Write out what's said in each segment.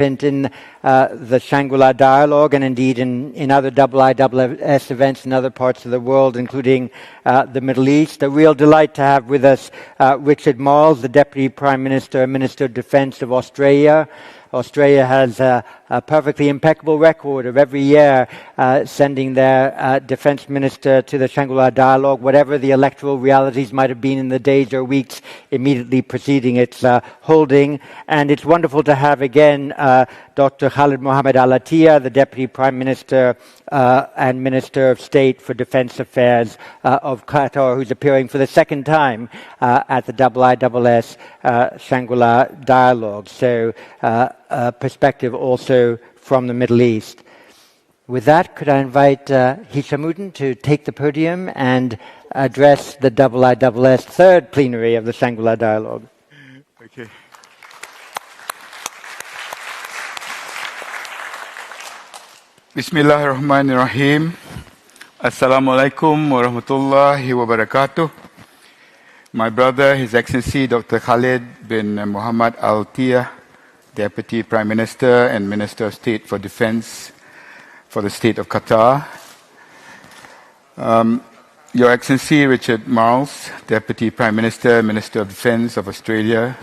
in the Shangri-La Dialogue and indeed in other IISS events in other parts of the world, including the Middle East. A real delight to have with us Richard Marles, the Deputy Prime Minister and Minister of Defence of Australia. Australia has a perfectly impeccable record of every year sending their defence minister to the Shangri-La Dialogue, whatever the electoral realities might have been in the days or weeks immediately preceding its holding. And it's wonderful to have again Dr. Khalid Mohammed Al Attiyah, the Deputy Prime Minister and Minister of State for Defence Affairs of Qatar, who's appearing for the second time at the IISS Shangri-La Dialogue. So perspective also from the Middle East. With that, could I invite Hishamuddin to take the podium and address the IISS third plenary of the Shangri-La Dialogue? Okay. Bismillahirrahmanirrahim. Assalamualaikum warahmatullahi wabarakatuh. My brother, His Excellency Dr. Khalid bin Mohammed Al Attiyah, Deputy Prime Minister and Minister of State for Defence for the State of Qatar. Your Excellency Richard Marles, Deputy Prime Minister, Minister of Defence of Australia.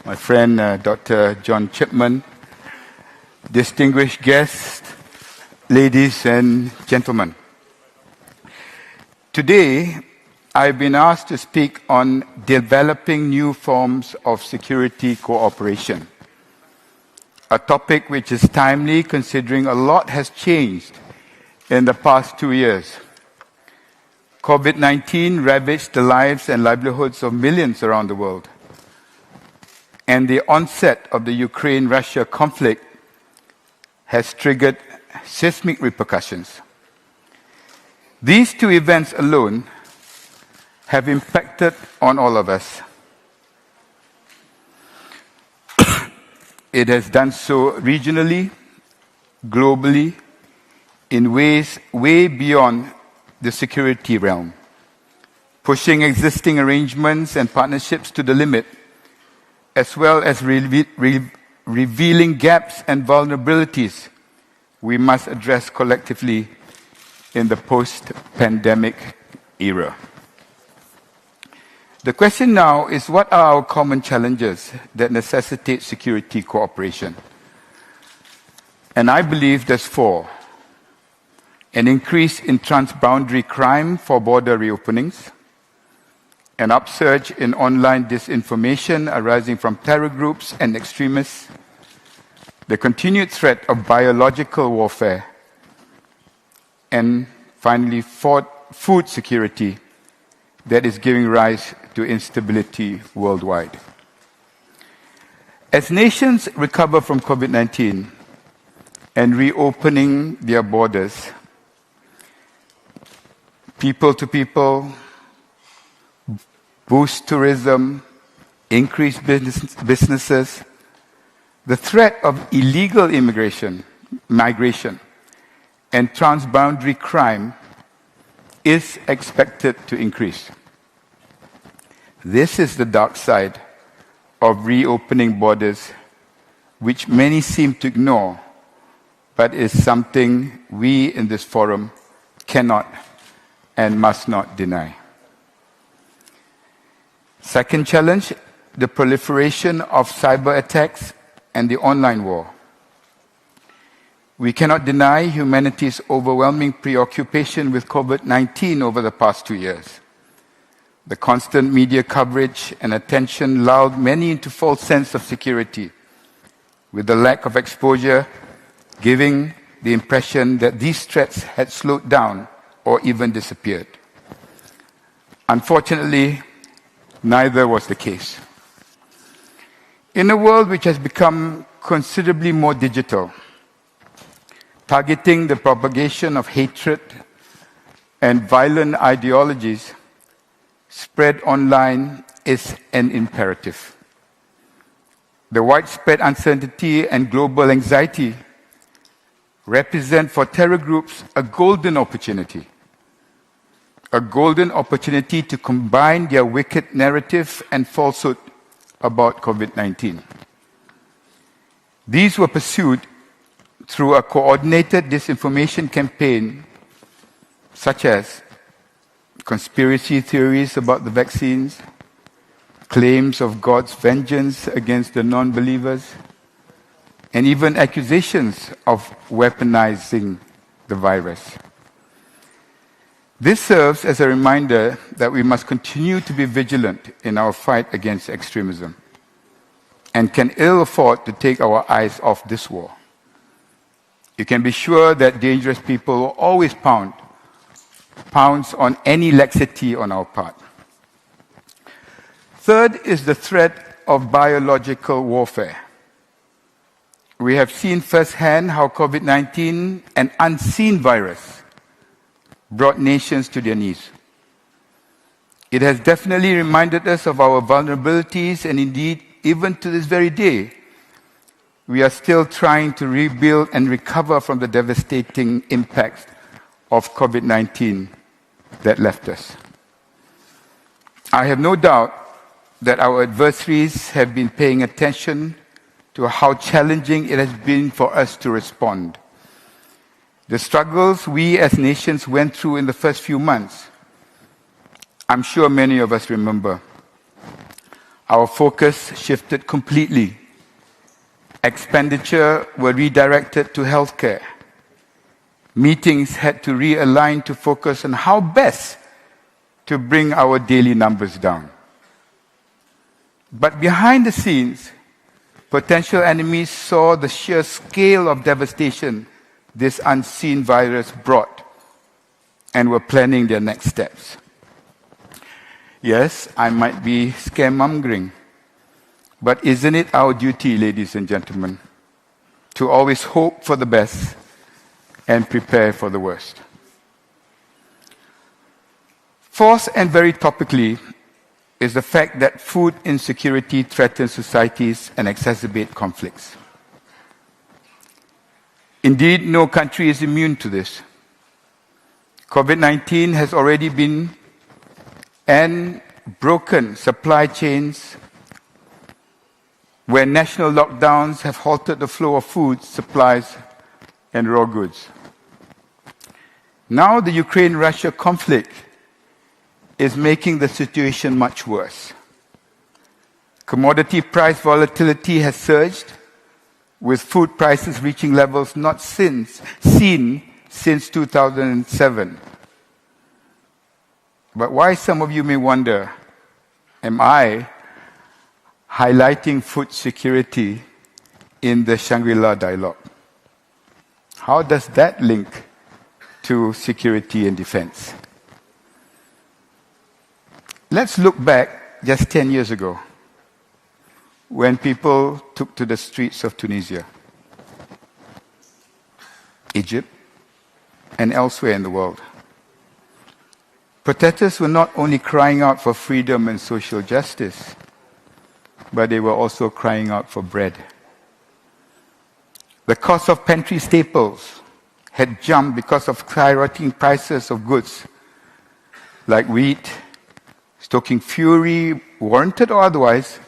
My friend Dr. John Chipman. Distinguished guests, ladies and gentlemen. Today, I've been asked to speak on developing new forms of security cooperation, a topic which is timely considering a lot has changed in the past 2 years. COVID-19 ravaged the lives and livelihoods of millions around the world, and the onset of the Ukraine-Russia conflict has triggered seismic repercussions. These two events alone have impacted on all of us. It has done so regionally, globally, in ways way beyond the security realm, pushing existing arrangements and partnerships to the limit, as well as revealing gaps and vulnerabilities we must address collectively in the post-pandemic era. The question now is, what are our common challenges that necessitate security cooperation? And I believe there's four. An increase in transboundary crime for border reopenings, an upsurge in online disinformation arising from terror groups and extremists, the continued threat of biological warfare, and finally, food security that is giving rise to instability worldwide. As nations recover from COVID-19 and reopening their borders, people to people, boost tourism, increase businesses, the threat of illegal migration, and transboundary crime is expected to increase. This is the dark side of reopening borders, which many seem to ignore, but is something we in this forum cannot and must not deny. Second challenge, the proliferation of cyber attacks and the online war. We cannot deny humanity's overwhelming preoccupation with COVID-19 over the past 2 years. The constant media coverage and attention lulled many into false sense of security, with the lack of exposure giving the impression that these threats had slowed down or even disappeared. Unfortunately, neither was the case. In a world which has become considerably more digital, targeting the propagation of hatred and violent ideologies spread online is an imperative. The widespread uncertainty and global anxiety represent for terror groups a golden opportunity to combine their wicked narrative and falsehood about COVID-19. These were pursued through a coordinated disinformation campaign, such as conspiracy theories about the vaccines, claims of God's vengeance against the non-believers, and even accusations of weaponizing the virus. This serves as a reminder that we must continue to be vigilant in our fight against extremism and can ill afford to take our eyes off this war. You can be sure that dangerous people will always pounce on any laxity on our part. Third is the threat of biological warfare. We have seen firsthand how COVID-19, an unseen virus, brought nations to their knees. It has definitely reminded us of our vulnerabilities, and indeed, even to this very day, we are still trying to rebuild and recover from the devastating impacts of COVID-19 that left us. I have no doubt that our adversaries have been paying attention to how challenging it has been for us to respond. The struggles we as nations went through in the first few months, I'm sure many of us remember. Our focus shifted completely. Expenditure were redirected to healthcare. Meetings had to realign to focus on how best to bring our daily numbers down. But behind the scenes, potential enemies saw the sheer scale of devastation this unseen virus brought and were planning their next steps. Yes, I might be scaremongering, but isn't it our duty, ladies and gentlemen, to always hope for the best and prepare for the worst? Fourth, and very topically, is the fact that food insecurity threatens societies and exacerbates conflicts. Indeed, no country is immune to this. COVID-19 has already been and broken supply chains where national lockdowns have halted the flow of food, supplies, and raw goods. Now the Ukraine-Russia conflict is making the situation much worse. Commodity price volatility has surged, with food prices reaching levels not seen since 2007. But why, some of you may wonder, am I highlighting food security in the Shangri-La dialogue? How does that link to security and defense? Let's look back just 10 years ago, when people took to the streets of Tunisia, Egypt, and elsewhere in the world. Protesters were not only crying out for freedom and social justice, but they were also crying out for bread. The cost of pantry staples had jumped because of skyrocketing prices of goods like wheat, stoking fury, warranted or otherwise,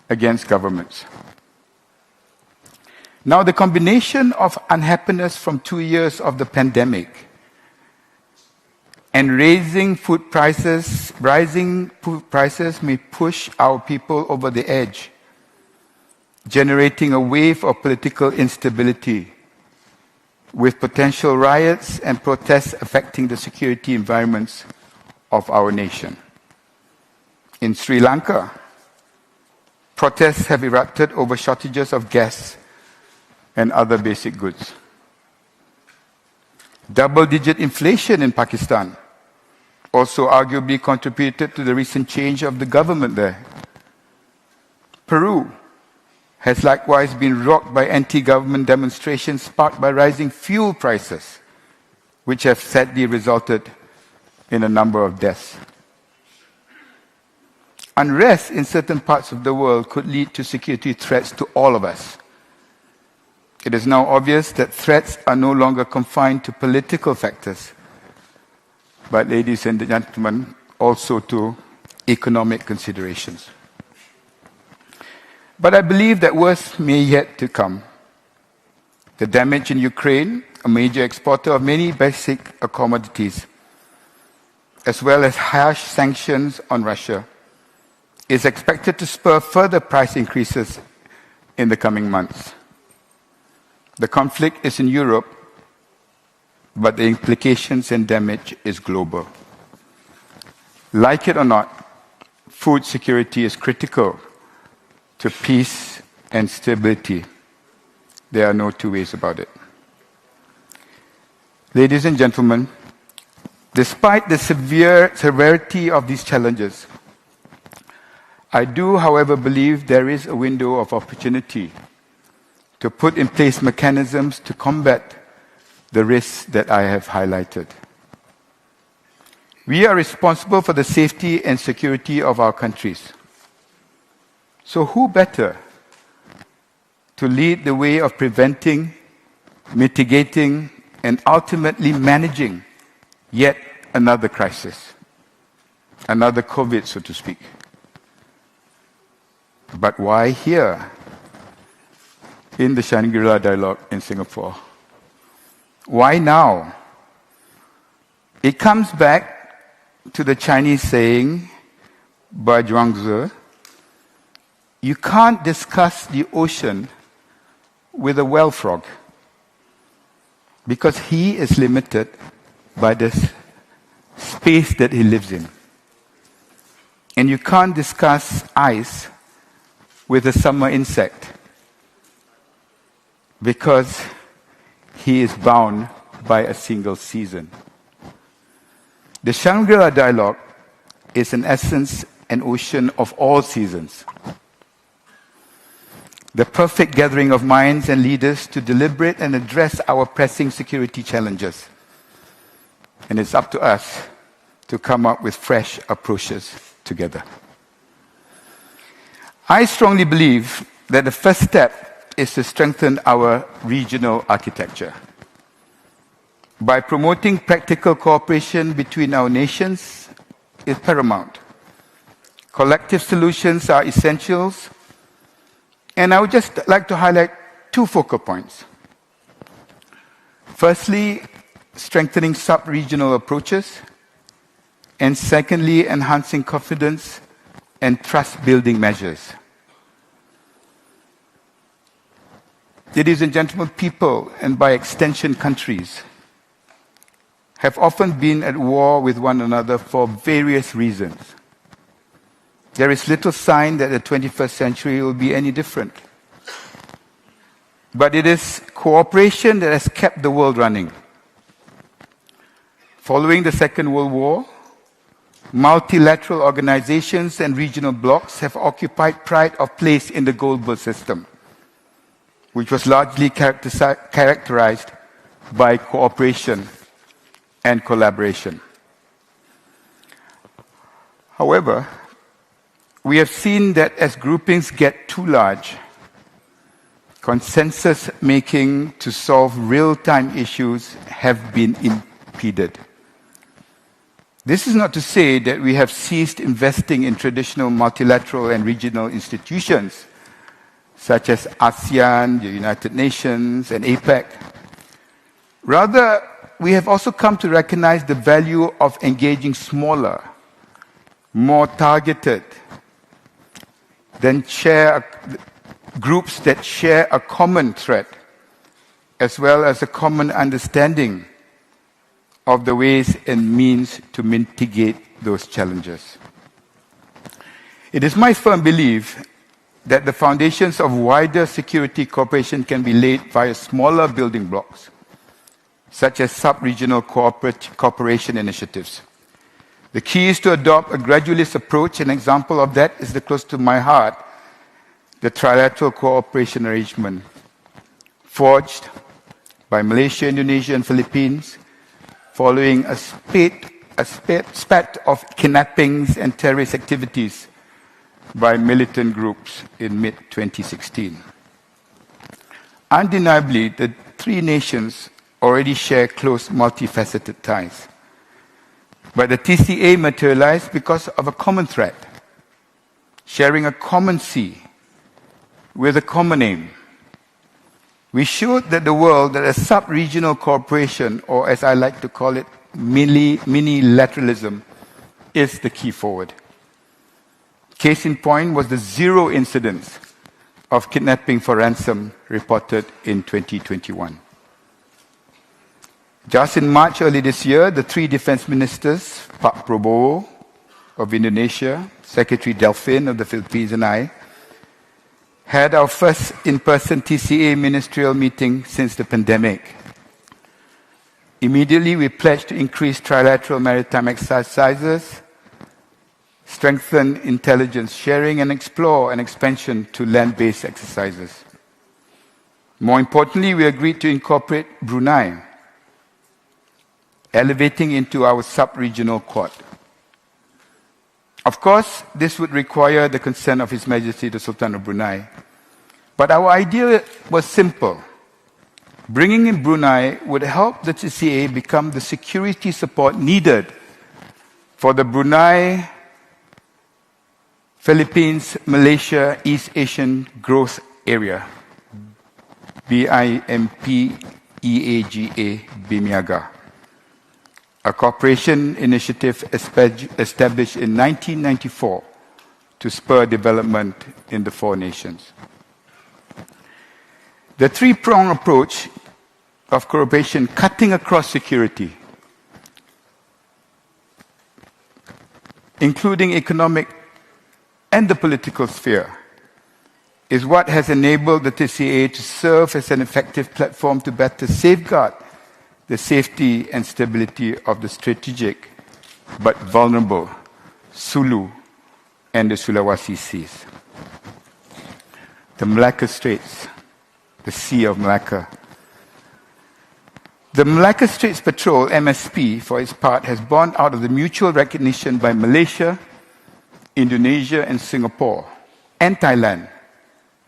against governments. Now, the combination of unhappiness from 2 years of the pandemic and rising food prices may push our people over the edge, generating a wave of political instability, with potential riots and protests affecting the security environments of our nation. In Sri Lanka, protests have erupted over shortages of gas and other basic goods. Double-digit inflation in Pakistan also arguably contributed to the recent change of the government there. Peru has likewise been rocked by anti-government demonstrations sparked by rising fuel prices, which have sadly resulted in a number of deaths. Unrest in certain parts of the world could lead to security threats to all of us. It is now obvious that threats are no longer confined to political factors, but, ladies and gentlemen, also to economic considerations. But I believe that worse may yet to come. The damage in Ukraine, a major exporter of many basic commodities, as well as harsh sanctions on Russia, is expected to spur further price increases in the coming months. The conflict is in Europe, but the implications and damage is global. Like it or not, food security is critical to peace and stability. There are no two ways about it. Ladies and gentlemen, despite the severity of these challenges, I do, however, believe there is a window of opportunity to put in place mechanisms to combat the risks that I have highlighted. We are responsible for the safety and security of our countries. So who better to lead the way of preventing, mitigating, and ultimately managing yet another crisis, another COVID, so to speak. But why here, in the Shangri-La Dialogue in Singapore? Why now? It comes back to the Chinese saying by Zhuangzi, you can't discuss the ocean with a well frog because he is limited by the space that he lives in. And you can't discuss ice with a summer insect because he is bound by a single season. The Shangri-La Dialogue is in essence an ocean of all seasons. The perfect gathering of minds and leaders to deliberate and address our pressing security challenges. And it's up to us to come up with fresh approaches together. I strongly believe that the first step is to strengthen our regional architecture. By promoting practical cooperation between our nations is paramount. Collective solutions are essentials, and I would just like to highlight two focal points. Firstly, strengthening sub-regional approaches, and secondly, enhancing confidence and trust-building measures. Ladies and gentlemen, people, and by extension countries, have often been at war with one another for various reasons. There is little sign that the 21st century will be any different. But it is cooperation that has kept the world running. Following the Second World War, multilateral organizations and regional blocs have occupied pride of place in the global system, which was largely characterized by cooperation and collaboration. However, we have seen that as groupings get too large, consensus making to solve real-time issues have been impeded. This is not to say that we have ceased investing in traditional multilateral and regional institutions, such as ASEAN, the United Nations, and APEC. Rather, we have also come to recognize the value of engaging smaller, more targeted, groups that share a common threat, as well as a common understanding of the ways and means to mitigate those challenges. It is my firm belief that the foundations of wider security cooperation can be laid via smaller building blocks, such as sub-regional cooperation initiatives. The key is to adopt a gradualist approach. An example of that is the close to my heart, the trilateral cooperation arrangement, forged by Malaysia, Indonesia, and Philippines, following a spat of kidnappings and terrorist activities by militant groups in mid-2016. Undeniably, the three nations already share close multifaceted ties. But the TCA materialized because of a common threat, sharing a common sea, with a common aim. We showed that the world that a sub-regional cooperation, or as I like to call it, mini-lateralism, is the key forward. Case in point was the zero incidence of kidnapping for ransom reported in 2021. Just in March early this year, the three defense ministers, Pak Prabowo of Indonesia, Secretary Delfin of the Philippines, and I, had our first in-person TCA ministerial meeting since the pandemic. Immediately, we pledged to increase trilateral maritime exercises, strengthen intelligence sharing, and explore an expansion to land-based exercises. More importantly, we agreed to incorporate Brunei, elevating into our sub-regional quad. Of course, this would require the consent of His Majesty the Sultan of Brunei. But our idea was simple. Bringing in Brunei would help the TCA become the security support needed for the Brunei, Philippines, Malaysia, East Asian Growth Area, BIMPEAGA, BIMIAGA, a cooperation initiative established in 1994 to spur development in the four nations. The three-pronged approach of cooperation cutting across security, including economic and the political sphere, is what has enabled the TCA to serve as an effective platform to better safeguard the safety and stability of the strategic but vulnerable Sulu and the Sulawesi Seas. The Malacca Straits, the Sea of Malacca. The Malacca Straits Patrol, MSP, for its part, has borne out of the mutual recognition by Malaysia, Indonesia, and Singapore, and Thailand,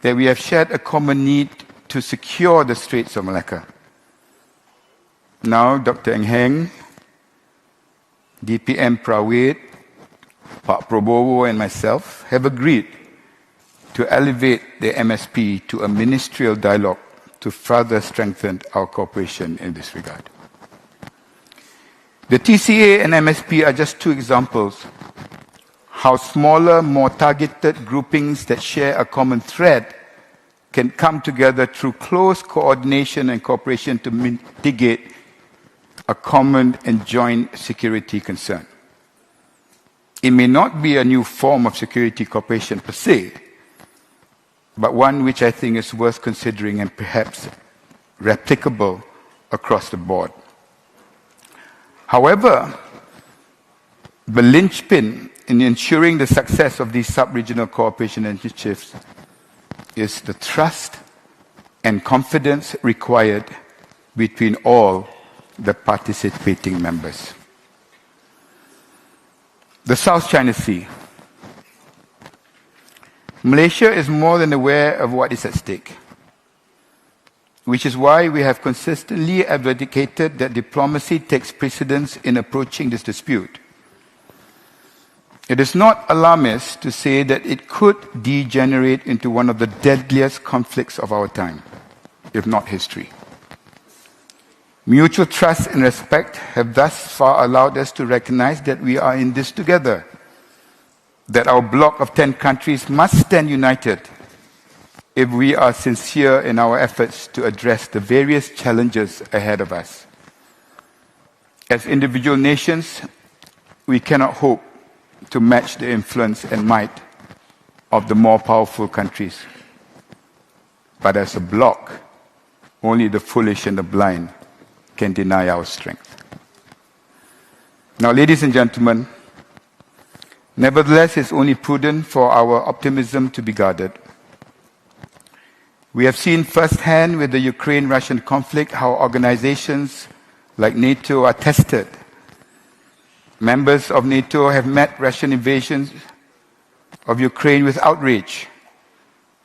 that we have shared a common need to secure the Straits of Malacca. Now, Dr. Eng Heng, DPM Prawit, Pak Prabowo, and myself have agreed to elevate the MSP to a ministerial dialogue to further strengthen our cooperation in this regard. The TCA and MSP are just two examples how smaller, more targeted groupings that share a common thread can come together through close coordination and cooperation to mitigate a common and joint security concern. It may not be a new form of security cooperation per se, but one which I think is worth considering and perhaps replicable across the board. However, the linchpin in ensuring the success of these sub-regional cooperation initiatives is the trust and confidence required between all the participating members. The South China Sea. Malaysia is more than aware of what is at stake, which is why we have consistently advocated that diplomacy takes precedence in approaching this dispute. It is not alarmist to say that it could degenerate into one of the deadliest conflicts of our time, if not history. Mutual trust and respect have thus far allowed us to recognize that we are in this together, that our bloc of 10 countries must stand united if we are sincere in our efforts to address the various challenges ahead of us. As individual nations, we cannot hope to match the influence and might of the more powerful countries. But as a bloc, only the foolish and the blind can deny our strength. Now, ladies and gentlemen, nevertheless, it's only prudent for our optimism to be guarded. We have seen firsthand with the Ukraine-Russian conflict how organizations like NATO are tested. Members of NATO have met Russian invasions of Ukraine with outrage,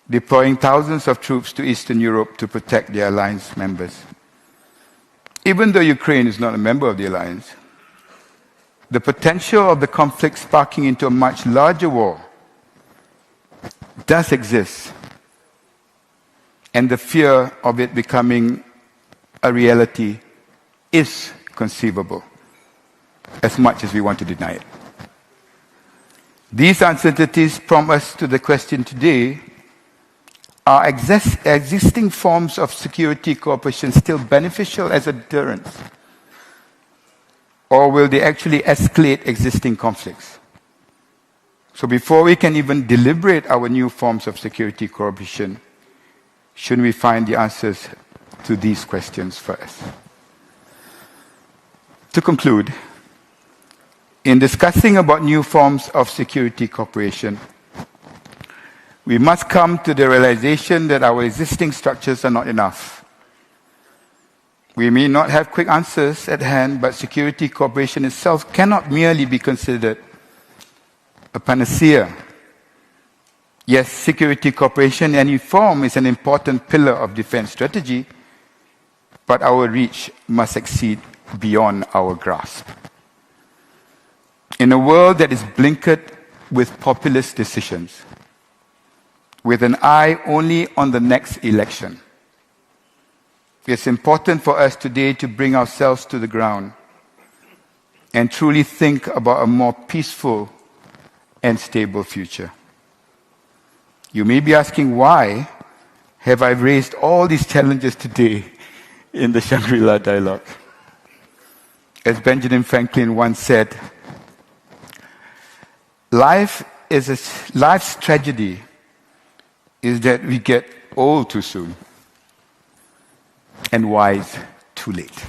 deploying thousands of troops to Eastern Europe to protect their alliance members. Even though Ukraine is not a member of the alliance, the potential of the conflict sparking into a much larger war does exist and the fear of it becoming a reality is conceivable, as much as we want to deny it. These uncertainties prompt us to the question today, are existing forms of security cooperation still beneficial as a deterrent? Or will they actually escalate existing conflicts? So before we can even deliberate our new forms of security cooperation, shouldn't we find the answers to these questions first? To conclude, in discussing about new forms of security cooperation, we must come to the realization that our existing structures are not enough. We may not have quick answers at hand, but security cooperation itself cannot merely be considered a panacea. Yes, security cooperation in any form is an important pillar of defense strategy, but our reach must exceed beyond our grasp. In a world that is blinkered with populist decisions, with an eye only on the next election, it's important for us today to bring ourselves to the ground and truly think about a more peaceful and stable future. You may be asking, why have I raised all these challenges today in the Shangri-La dialogue? As Benjamin Franklin once said, life's tragedy is that we get old too soon and wise too late.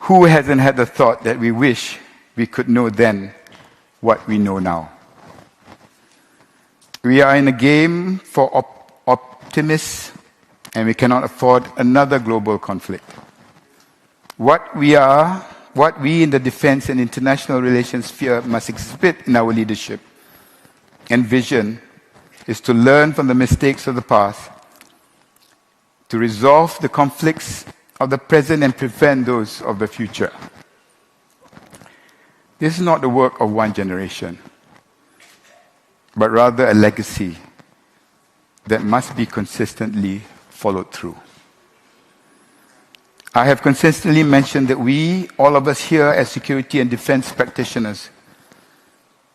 Who hasn't had the thought that we wish we could know then what we know now? We are in a game for optimists, and we cannot afford another global conflict. What we in the defense and international relations sphere must exhibit in our leadership and vision is to learn from the mistakes of the past, to resolve the conflicts of the present and prevent those of the future. This is not the work of one generation, but rather a legacy that must be consistently followed through. I have consistently mentioned that we, all of us here as security and defense practitioners,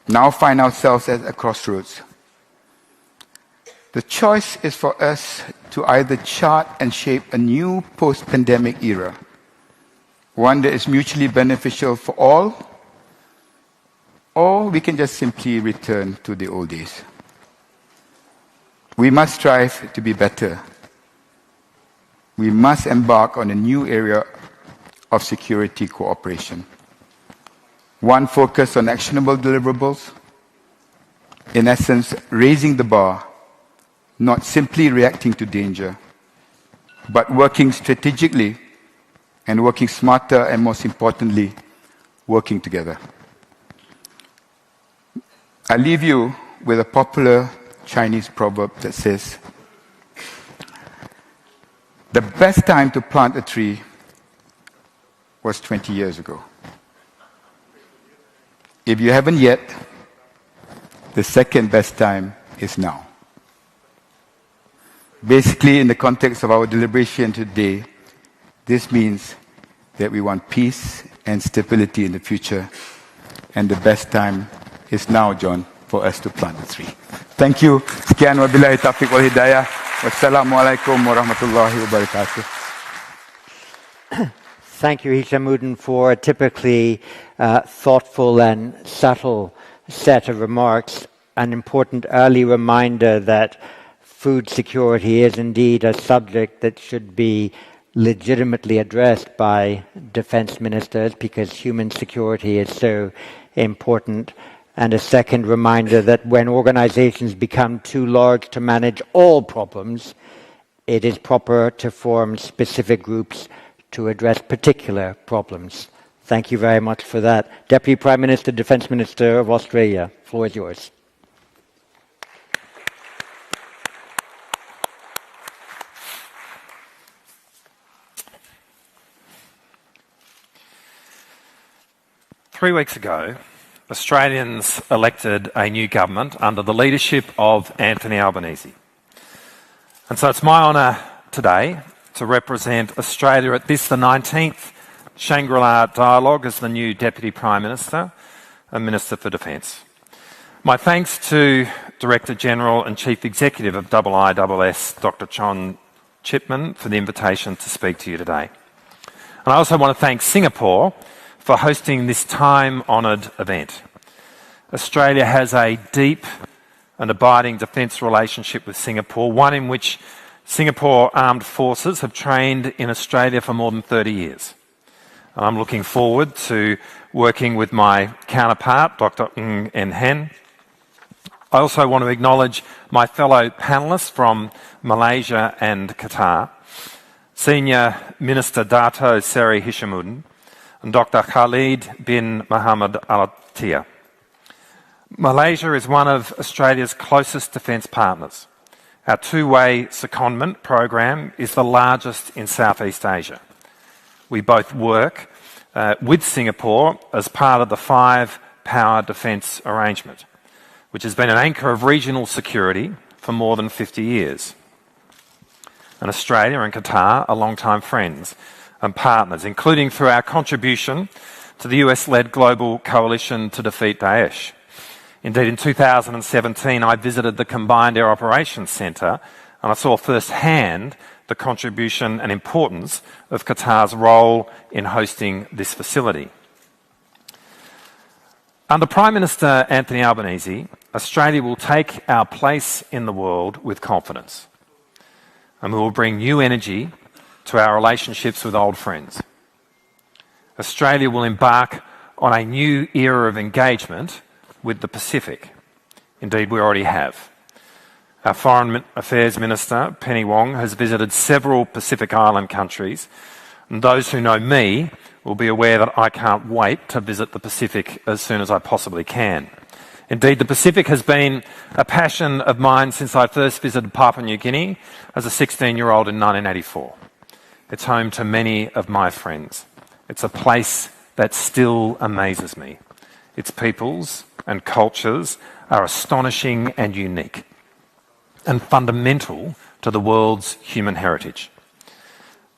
now find ourselves at a crossroads. The choice is for us to either chart and shape a new post-pandemic era, one that is mutually beneficial for all, or we can just simply return to the old days. We must strive to be better. We must embark on a new era of security cooperation. One focused on actionable deliverables, in essence, raising the bar, not simply reacting to danger, but working strategically and working smarter and, most importantly, working together. I leave you with a popular Chinese proverb that says, the best time to plant a tree was 20 years ago. If you haven't yet, the second best time is now. Basically, in the context of our deliberation today, this means that we want peace and stability in the future, and the best time is now, John, for us to plant the tree. Thank you. Sekian wabillahi taufiq wal hidayah. Wassalamualaikum warahmatullahi wabarakatuh. Thank you, Hishamuddin, for a typically thoughtful and subtle set of remarks, an important early reminder that food security is indeed a subject that should be legitimately addressed by defense ministers because human security is so important. And a second reminder that when organizations become too large to manage all problems, it is proper to form specific groups to address particular problems. Thank you very much for that. Deputy Prime Minister, Defense Minister of Australia, the floor is yours. Three weeks ago, Australians elected a new government under the leadership of Anthony Albanese. And so it's my honour today to represent Australia at this, the 19th Shangri-La Dialogue as the new Deputy Prime Minister and Minister for Defence. My thanks to Director General and Chief Executive of IISS, Dr. John Chipman, for the invitation to speak to you today. And I also want to thank Singapore for hosting this time-honoured event. Australia has a deep and abiding defence relationship with Singapore, one in which Singapore Armed Forces have trained in Australia for more than 30 years. And I'm looking forward to working with my counterpart, Dr. Ng En Hen. I also want to acknowledge my fellow panellists from Malaysia and Qatar, Senior Minister Dato Seri Hishamuddin and Dr. Khalid bin Mohammed Al Attiyah. Malaysia is one of Australia's closest defence partners. Our two-way secondment program is the largest in Southeast Asia. We both work with Singapore as part of the five-power defence arrangement, which has been an anchor of regional security for more than 50 years. And Australia and Qatar are long-time friends and partners, including through our contribution to the US-led global coalition to defeat Daesh. Indeed, in 2017, I visited the Combined Air Operations Centre and I saw firsthand the contribution and importance of Qatar's role in hosting this facility. Under Prime Minister Anthony Albanese, Australia will take our place in the world with confidence. And we will bring new energy to our relationships with old friends. Australia will embark on a new era of engagement with the Pacific. Indeed, we already have. Our Foreign Affairs Minister, Penny Wong, has visited several Pacific Island countries, and those who know me will be aware that I can't wait to visit the Pacific as soon as I possibly can. Indeed, the Pacific has been a passion of mine since I first visited Papua New Guinea as a 16-year-old in 1984. It's home to many of my friends. It's a place that still amazes me. Its peoples and cultures are astonishing and unique, and fundamental to the world's human heritage.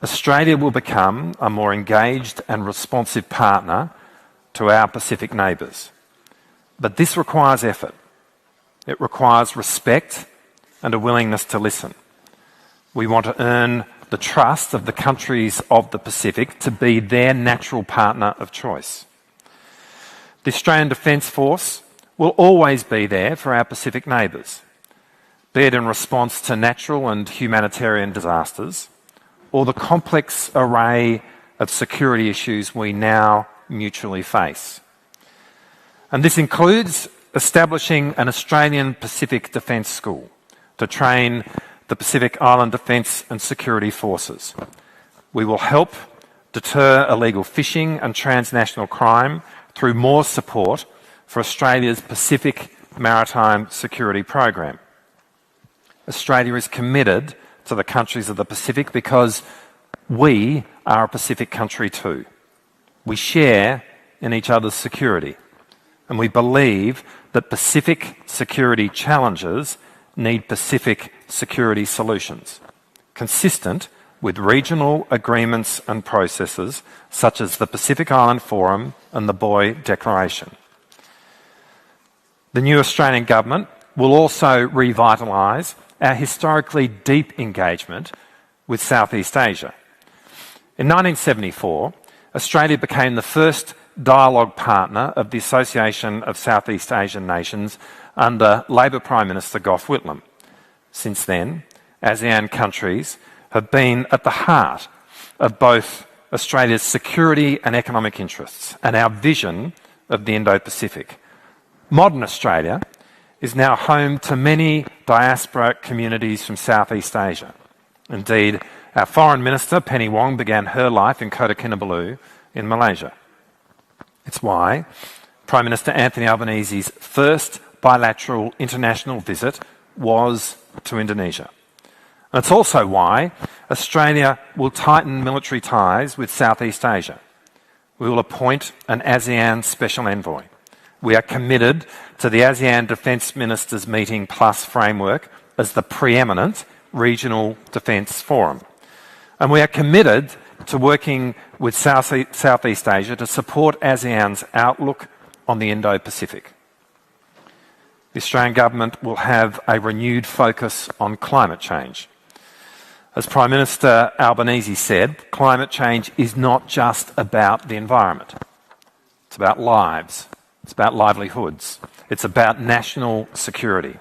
Australia will become a more engaged and responsive partner to our Pacific neighbours. But this requires effort. It requires respect and a willingness to listen. We want to earn the trust of the countries of the Pacific to be their natural partner of choice. The Australian Defence Force will always be there for our Pacific neighbours, be it in response to natural and humanitarian disasters, or the complex array of security issues we now mutually face. And this includes establishing an Australian Pacific Defence School to train the Pacific Island Defence and Security Forces. We will help deter illegal fishing and transnational crime through more support for Australia's Pacific Maritime Security Program. Australia is committed to the countries of the Pacific because we are a Pacific country too. We share in each other's security, and we believe that Pacific security challenges need Pacific security solutions, consistent with regional agreements and processes such as the Pacific Island Forum and the Boy Declaration. The new Australian government will also revitalise our historically deep engagement with Southeast Asia. In 1974, Australia became the first dialogue partner of the Association of Southeast Asian Nations under Labor Prime Minister Gough Whitlam. Since then, ASEAN countries have been at the heart of both Australia's security and economic interests and our vision of the Indo-Pacific. Modern Australia is now home to many diaspora communities from Southeast Asia. Indeed, our Foreign Minister, Penny Wong, began her life in Kota Kinabalu in Malaysia. It's why Prime Minister Anthony Albanese's first bilateral international visit was to Indonesia. And it's also why Australia will tighten military ties with Southeast Asia. We will appoint an ASEAN Special Envoy. We are committed to the ASEAN Defence Ministers Meeting Plus framework as the preeminent regional defence forum. And we are committed to working with Southeast Asia to support ASEAN's outlook on the Indo-Pacific. The Australian government will have a renewed focus on climate change. As Prime Minister Albanese said, climate change is not just about the environment. It's about lives. It's about livelihoods. It's about national security.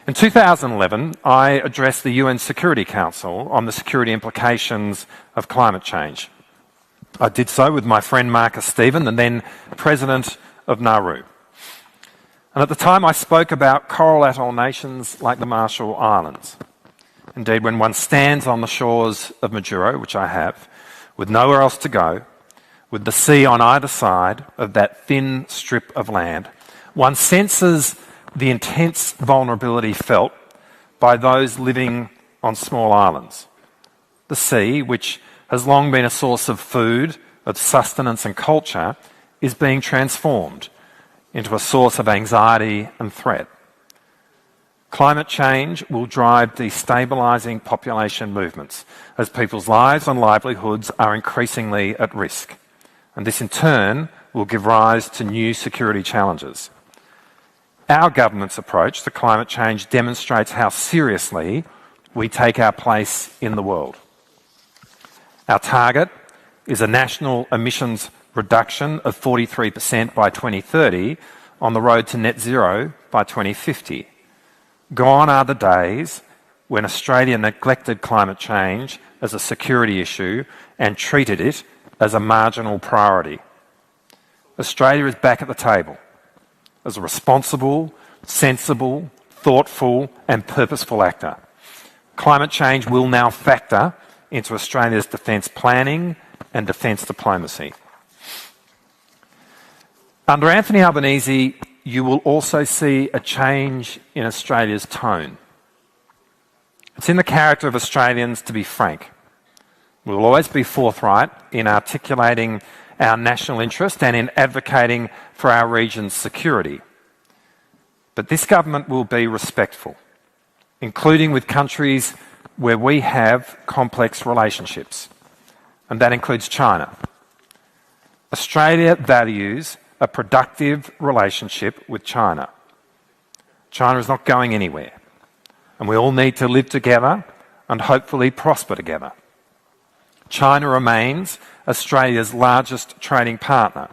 In 2011, I addressed the UN Security Council on the security implications of climate change. I did so with my friend Marcus Stephen, the then President of Nauru. And at the time I spoke about coral atoll nations like the Marshall Islands. Indeed, when one stands on the shores of Majuro, which I have, with nowhere else to go, with the sea on either side of that thin strip of land, one senses the intense vulnerability felt by those living on small islands. The sea, which has long been a source of food, of sustenance and culture, is being transformed into a source of anxiety and threat. Climate change will drive destabilising population movements as people's lives and livelihoods are increasingly at risk. And this in turn will give rise to new security challenges. Our government's approach to climate change demonstrates how seriously we take our place in the world. Our target is a national emissions reduction of 43% by 2030 on the road to net zero by 2050. Gone are the days when Australia neglected climate change as a security issue and treated it as a marginal priority. Australia is back at the table as a responsible, sensible, thoughtful and purposeful actor. Climate change will now factor into Australia's defence planning and defence diplomacy. Under Anthony Albanese, you will also see a change in Australia's tone. It's in the character of Australians to be frank. We will always be forthright in articulating our national interest and in advocating for our region's security. But this government will be respectful, including with countries where we have complex relationships, and that includes China. Australia values a productive relationship with China. China is not going anywhere, and we all need to live together and hopefully prosper together. China remains Australia's largest trading partner.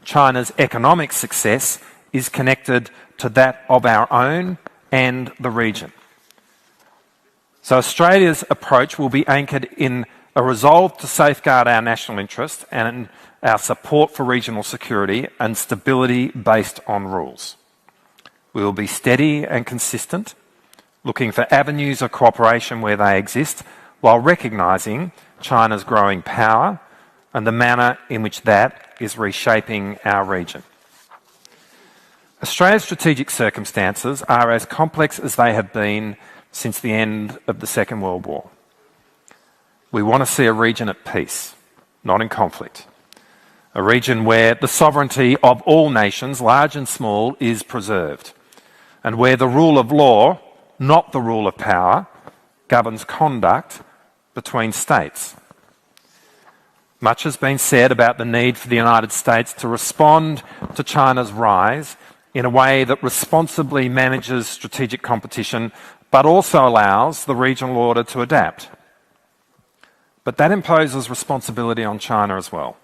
China's economic success is connected to that of our own and the region. So Australia's approach will be anchored in a resolve to safeguard our national interest and our support for regional security and stability based on rules. We will be steady and consistent, looking for avenues of cooperation where they exist, while recognising China's growing power and the manner in which that is reshaping our region. Australia's strategic circumstances are as complex as they have been since the end of the Second World War. We want to see a region at peace, not in conflict. A region where the sovereignty of all nations, large and small, is preserved, and where the rule of law, not the rule of power, governs conduct between states. Much has been said about the need for the United States to respond to China's rise in a way that responsibly manages strategic competition, but also allows the regional order to adapt. But that imposes responsibility on China as well.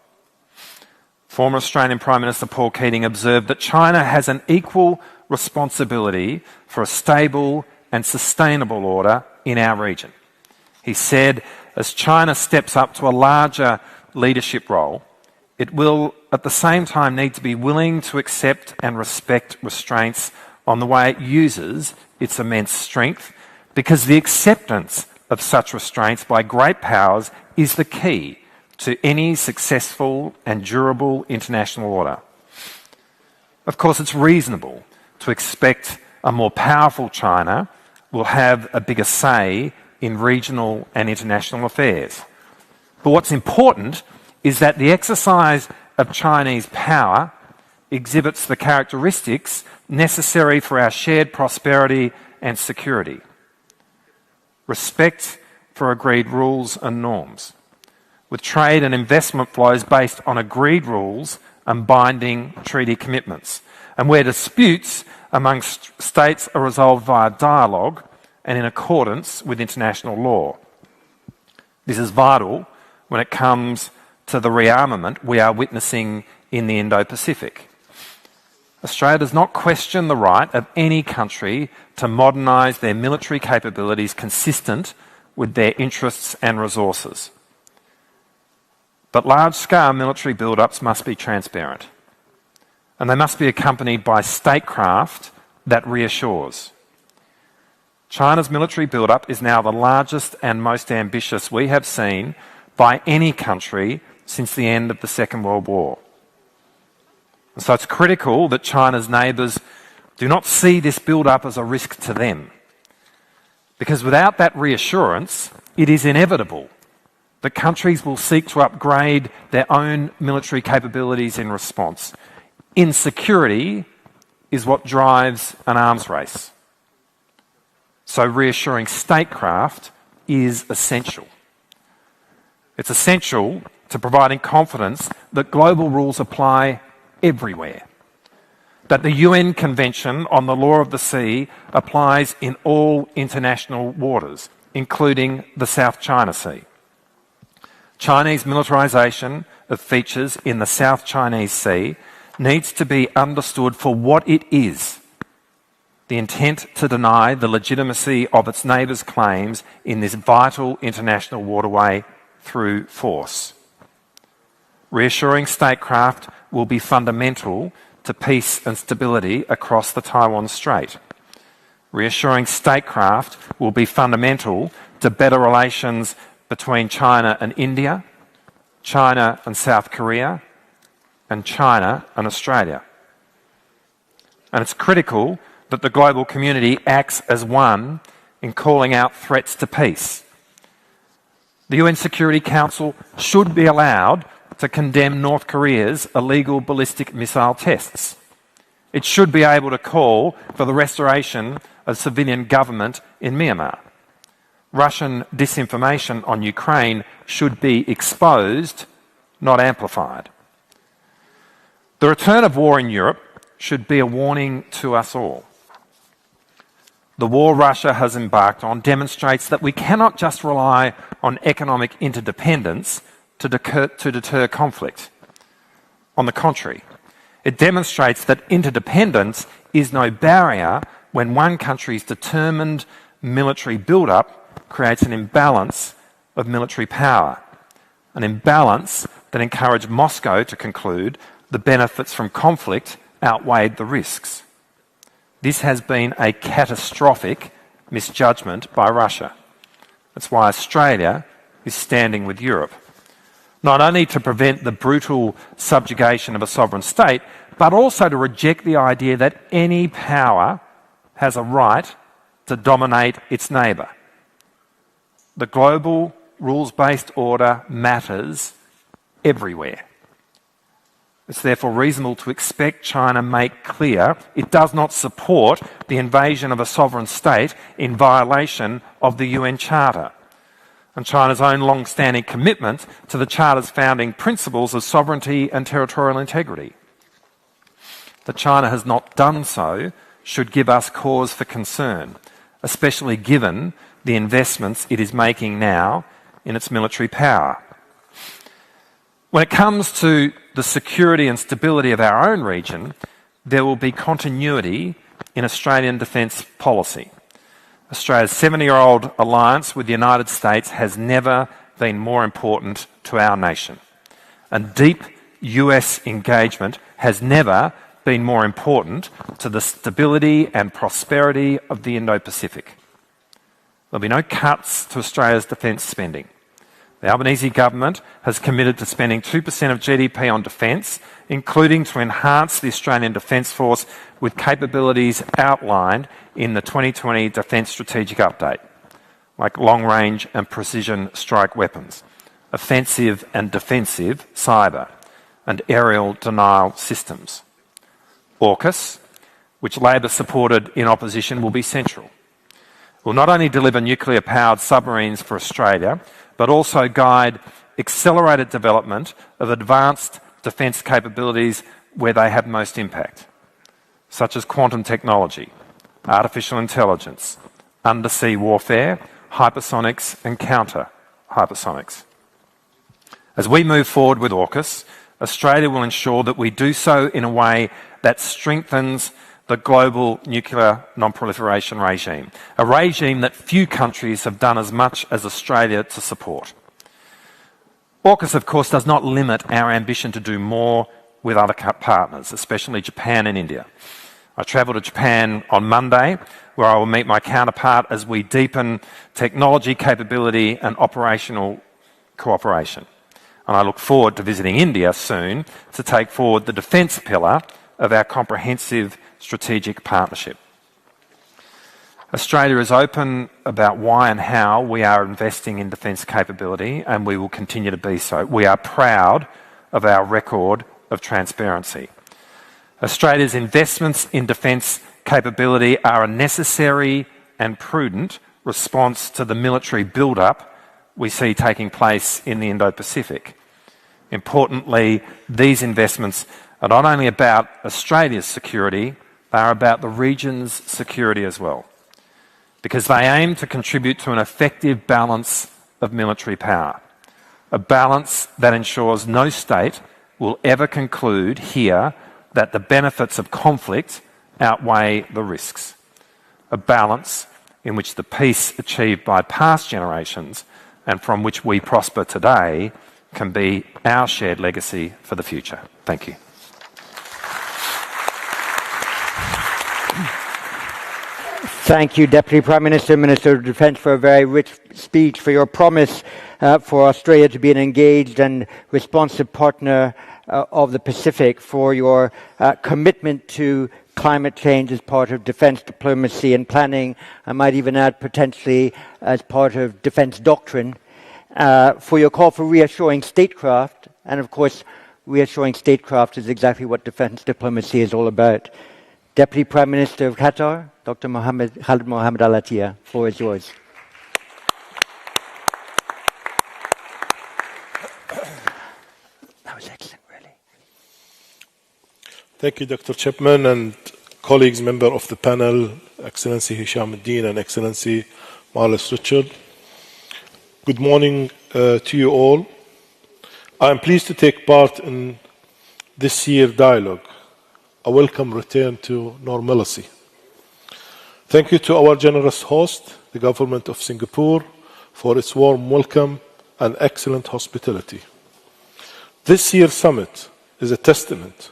Former Australian Prime Minister Paul Keating observed that China has an equal responsibility for a stable and sustainable order in our region. He said, as China steps up to a larger leadership role, it will at the same time need to be willing to accept and respect restraints on the way it uses its immense strength, because the acceptance of such restraints by great powers is the key to any successful and durable international order. Of course, it's reasonable to expect a more powerful China will have a bigger say in regional and international affairs. But what's important is that the exercise of Chinese power exhibits the characteristics necessary for our shared prosperity and security. respect for agreed rules and norms, with trade and investment flows based on agreed rules and binding treaty commitments, and where disputes amongst states are resolved via dialogue and in accordance with international law. This is vital when it comes to the rearmament we are witnessing in the Indo-Pacific. Australia does not question the right of any country to modernise their military capabilities consistent with their interests and resources. But large-scale military build-ups must be transparent, and they must be accompanied by statecraft that reassures. China's military build-up is now the largest and most ambitious we have seen by any country since the end of the Second World War. And so it's critical that China's neighbours do not see this build-up as a risk to them, because without that reassurance, it is inevitable that countries will seek to upgrade their own military capabilities in response. Insecurity is what drives an arms race. So reassuring statecraft is essential. It's essential to providing confidence that global rules apply everywhere, that the UN Convention on the Law of the Sea applies in all international waters, including the South China Sea. Chinese militarisation of features in the South Chinese Sea needs to be understood for what it is: the intent to deny the legitimacy of its neighbours' claims in this vital international waterway through force. Reassuring statecraft will be fundamental to peace and stability across the Taiwan Strait. Reassuring statecraft will be fundamental to better relations between China and India, China and South Korea, and China and Australia. And it's critical that the global community acts as one in calling out threats to peace. The UN Security Council should be allowed to condemn North Korea's illegal ballistic missile tests. It should be able to call for the restoration of civilian government in Myanmar. Russian disinformation on Ukraine should be exposed, not amplified. The return of war in Europe should be a warning to us all. The war Russia has embarked on demonstrates that we cannot just rely on economic interdependence to deter conflict. On the contrary, it demonstrates that interdependence is no barrier when one country's determined military build-up creates an imbalance of military power, an imbalance that encouraged Moscow to conclude the benefits from conflict outweighed the risks. This has been a catastrophic misjudgment by Russia. That's why Australia is standing with Europe, not only to prevent the brutal subjugation of a sovereign state, but also to reject the idea that any power has a right to dominate its neighbour. The global rules-based order matters everywhere. It's therefore reasonable to expect China make clear it does not support the invasion of a sovereign state in violation of the UN Charter and China's own long-standing commitment to the Charter's founding principles of sovereignty and territorial integrity. That China has not done so should give us cause for concern, especially given the investments it is making now in its military power. When it comes to the security and stability of our own region, there will be continuity in Australian defence policy. Australia's 70-year-old alliance with the United States has never been more important to our nation, and deep US engagement has never been more important to the stability and prosperity of the Indo-Pacific. There'll be no cuts to Australia's defence spending. The Albanese government has committed to spending 2% of GDP on defence, including to enhance the Australian Defence Force with capabilities outlined in the 2020 Defence Strategic Update, like long-range and precision strike weapons, offensive and defensive cyber, and aerial denial systems. AUKUS, which Labor supported in opposition, will be central. will not only deliver nuclear-powered submarines for Australia, but also guide accelerated development of advanced defence capabilities where they have most impact, such as quantum technology, artificial intelligence, undersea warfare, hypersonics and counter-hypersonics. As we move forward with AUKUS, Australia will ensure that we do so in a way that strengthens the global nuclear non-proliferation regime, a regime that few countries have done as much as Australia to support. AUKUS, of course, does not limit our ambition to do more with other partners, especially Japan and India. I travel to Japan on Monday, where I will meet my counterpart as we deepen technology capability and operational cooperation. And I look forward to visiting India soon to take forward the defence pillar of our comprehensive strategic partnership. Australia is open about why and how we are investing in defence capability, and we will continue to be so. We are proud of our record of transparency. Australia's investments in defence capability are a necessary and prudent response to the military build-up we see taking place in the Indo-Pacific. Importantly, these investments are not only about Australia's security, they are about the region's security as well, because they aim to contribute to an effective balance of military power, a balance that ensures no state will ever conclude here that the benefits of conflict outweigh the risks, a balance in which the peace achieved by past generations and from which we prosper today can be our shared legacy for the future. Thank you. Thank you, Deputy Prime Minister, Minister of Defence, for a very rich speech, for your promise for Australia to be an engaged and responsive partner of the Pacific, for your commitment to climate change as part of defence diplomacy and planning. I might even add potentially as part of defence doctrine, for your call for reassuring statecraft. And of course, reassuring statecraft is exactly what defence diplomacy is all about. Deputy Prime Minister of Qatar, Dr. Khalid Mohammed Al Attiyah, floor is yours. That was excellent, really. Thank you, Dr. Chapman, and colleagues, member of the panel, Excellency Hisham Al-Din and Excellency Marlis Richard. Good morning to you all. I am pleased to take part in this year's dialogue, a welcome return to normalcy. Thank you to our generous host, the Government of Singapore, for its warm welcome and excellent hospitality. This year's summit is a testament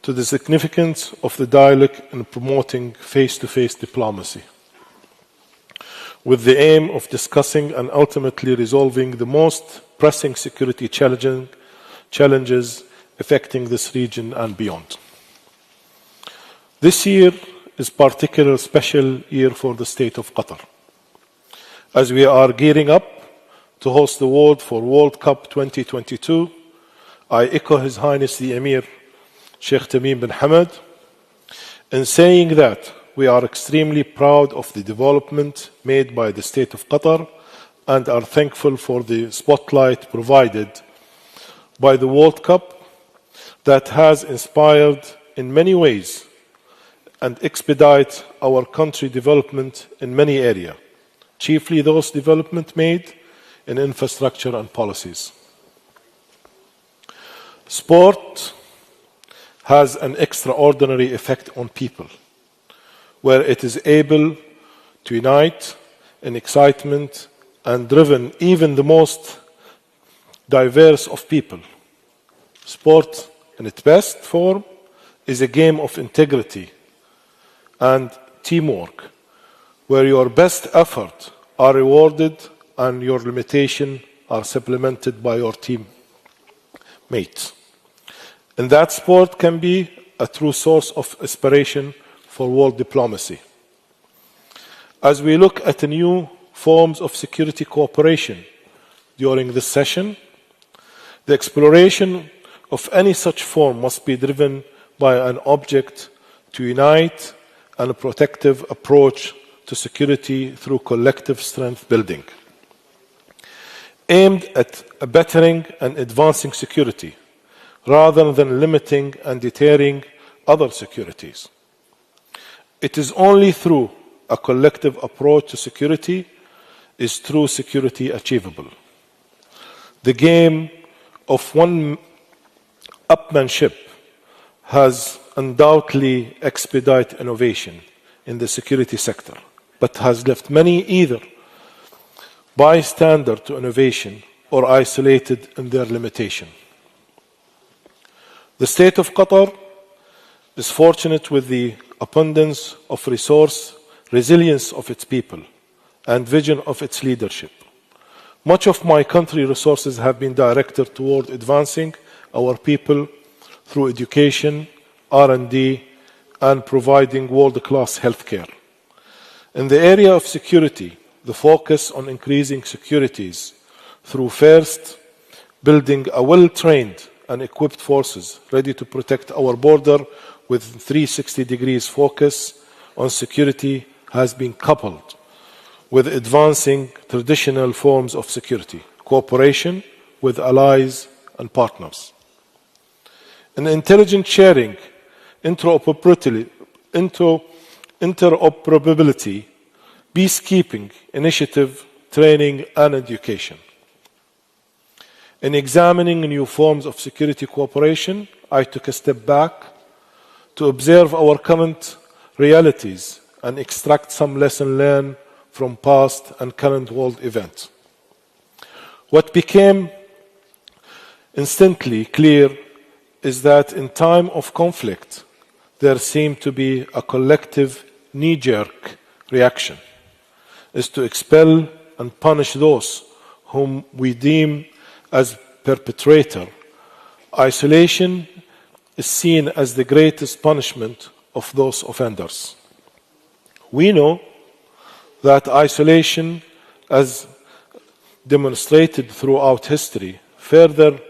to the significance of the dialogue in promoting face-to-face diplomacy, with the aim of discussing and ultimately resolving the most pressing security challenges affecting this region and beyond. This year is a particularly special year for the state of Qatar, as we are gearing up to host the World Cup 2022. I echo His Highness the Emir Sheikh Tamim bin Hamad in saying that we are extremely proud of the development made by the state of Qatar and are thankful for the spotlight provided by the World Cup that has inspired in many ways and expedite our country development in many areas, chiefly those development made in infrastructure and policies. Sport has an extraordinary effect on people, where it is able to unite in excitement and driven even the most diverse of people. Sport, in its best form, is a game of integrity and teamwork, where your best effort are rewarded and your limitations are supplemented by your teammates. And that sport can be a true source of inspiration for world diplomacy. As we look at the new forms of security cooperation during this session, the exploration of any such form must be driven by an object to unite and a protective approach to security through collective strength building, aimed at bettering and advancing security rather than limiting and deterring other securities. It is only through a collective approach to security is true security achievable. The game of one-upmanship has undoubtedly expedited innovation in the security sector, but has left many either bystander to innovation or isolated in their limitation. The state of Qatar is fortunate with the abundance of resource, resilience of its people, and vision of its leadership. Much of my country's resources have been directed toward advancing our people through education, R&D, and providing world-class healthcare. In the area of security, the focus on increasing securities through first building a well-trained and equipped forces ready to protect our border with 360 degrees focus on security has been coupled with advancing traditional forms of security, cooperation with allies and partners. In intelligence sharing, interoperability, peacekeeping, initiative, training, and education. In examining new forms of security cooperation, I took a step back to observe our current realities and extract some lessons learned from past and current world events. What became instantly clear is that in time of conflict, there seemed to be a collective knee-jerk reaction, is to expel and punish those whom we deem as perpetrator. Isolation is seen as the greatest punishment of those offenders. We know that isolation, as demonstrated throughout history, further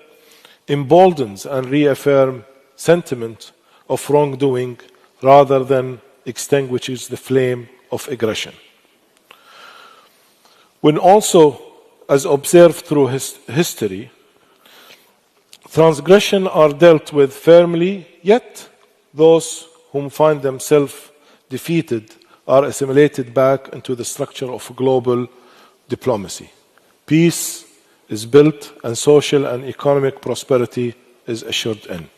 emboldens and reaffirms sentiment of wrongdoing rather than extinguishes the flame of aggression. When also, as observed through history, transgressions are dealt with firmly, yet those whom find themselves defeated are assimilated back into the structure of global diplomacy. Peace is built and social and economic prosperity is assured in.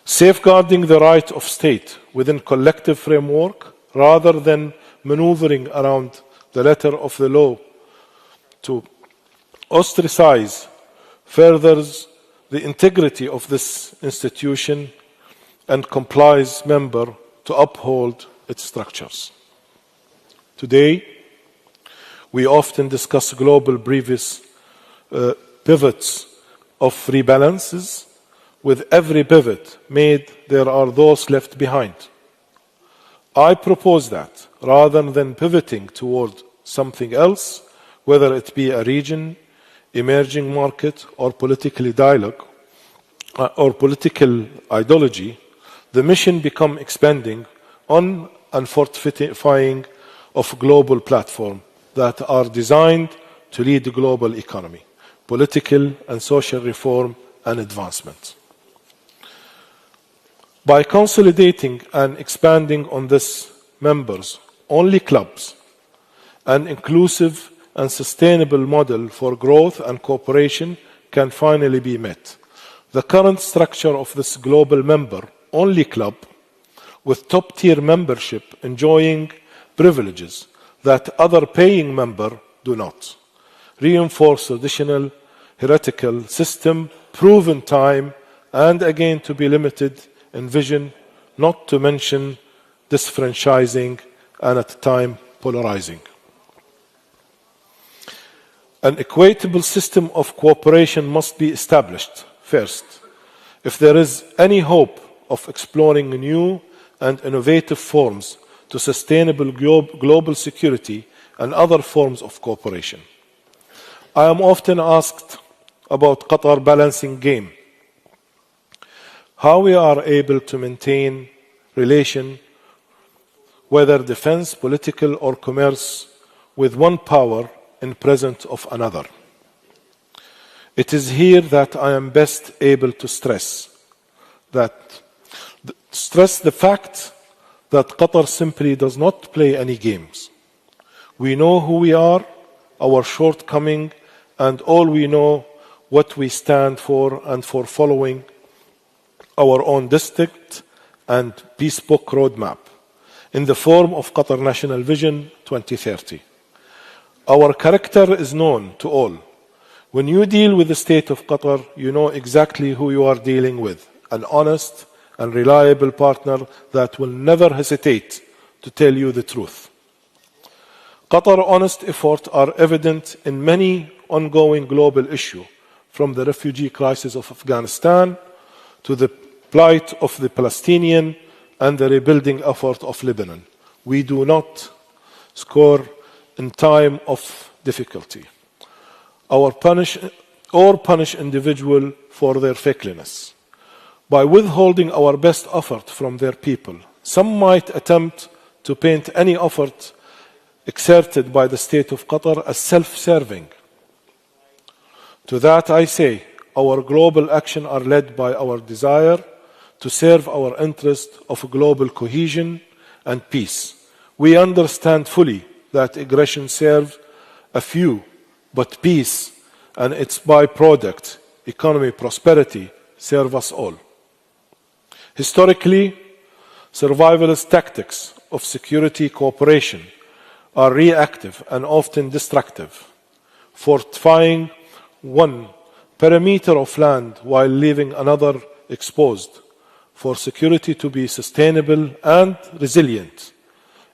Safeguarding the right of state within collective framework rather than maneuvering around the letter of the law to ostracize furthers the integrity of this institution and complies member to uphold its structures. Today, we often discuss global previous pivots of rebalances. With every pivot made, there are those left behind. I propose that, rather than pivoting toward something else, whether it be a region, emerging market, or political dialogue, or political ideology, the mission become expanding on and fortifying of global platforms that are designed to lead the global economy, political and social reform and advancement. By consolidating and expanding on this members only clubs, an inclusive and sustainable model for growth and cooperation can finally be met. The current structure of this global member only club, with top-tier membership enjoying privileges that other paying members do not, reinforce traditional heretical system proven time and again to be limited in vision, not to mention disfranchising and at time polarizing. An equitable system of cooperation must be established first, if there is any hope of exploring new and innovative forms to sustainable global security and other forms of cooperation. I am often asked about Qatar balancing game, how we are able to maintain relation whether defense, political, or commerce, with one power in presence of another. It is here that I am best able to stress the fact that Qatar simply does not play any games. We know who we are, our shortcoming, and all we know what we stand for, and for following our own distinct and bespoke roadmap in the form of Qatar National Vision 2030. Our character is known to all. When you deal with the state of Qatar, you know exactly who you are dealing with, an honest and reliable partner that will never hesitate to tell you the truth. Qatar's honest efforts are evident in many ongoing global issues, from the refugee crisis of Afghanistan to the plight of the Palestinians and the rebuilding effort of Lebanon. We do not score in time of difficulty or punish individuals for their fakeliness. By withholding our best effort from their people, some might attempt to paint any effort exerted by the state of Qatar as self-serving. To that I say, our global actions are led by our desire to serve our interest of global cohesion and peace. We understand fully that aggression serves a few, but peace and its byproduct, economic prosperity, serve us all. Historically, survivalist tactics of security cooperation are reactive and often destructive, fortifying one perimeter of land while leaving another exposed. For security to be sustainable and resilient,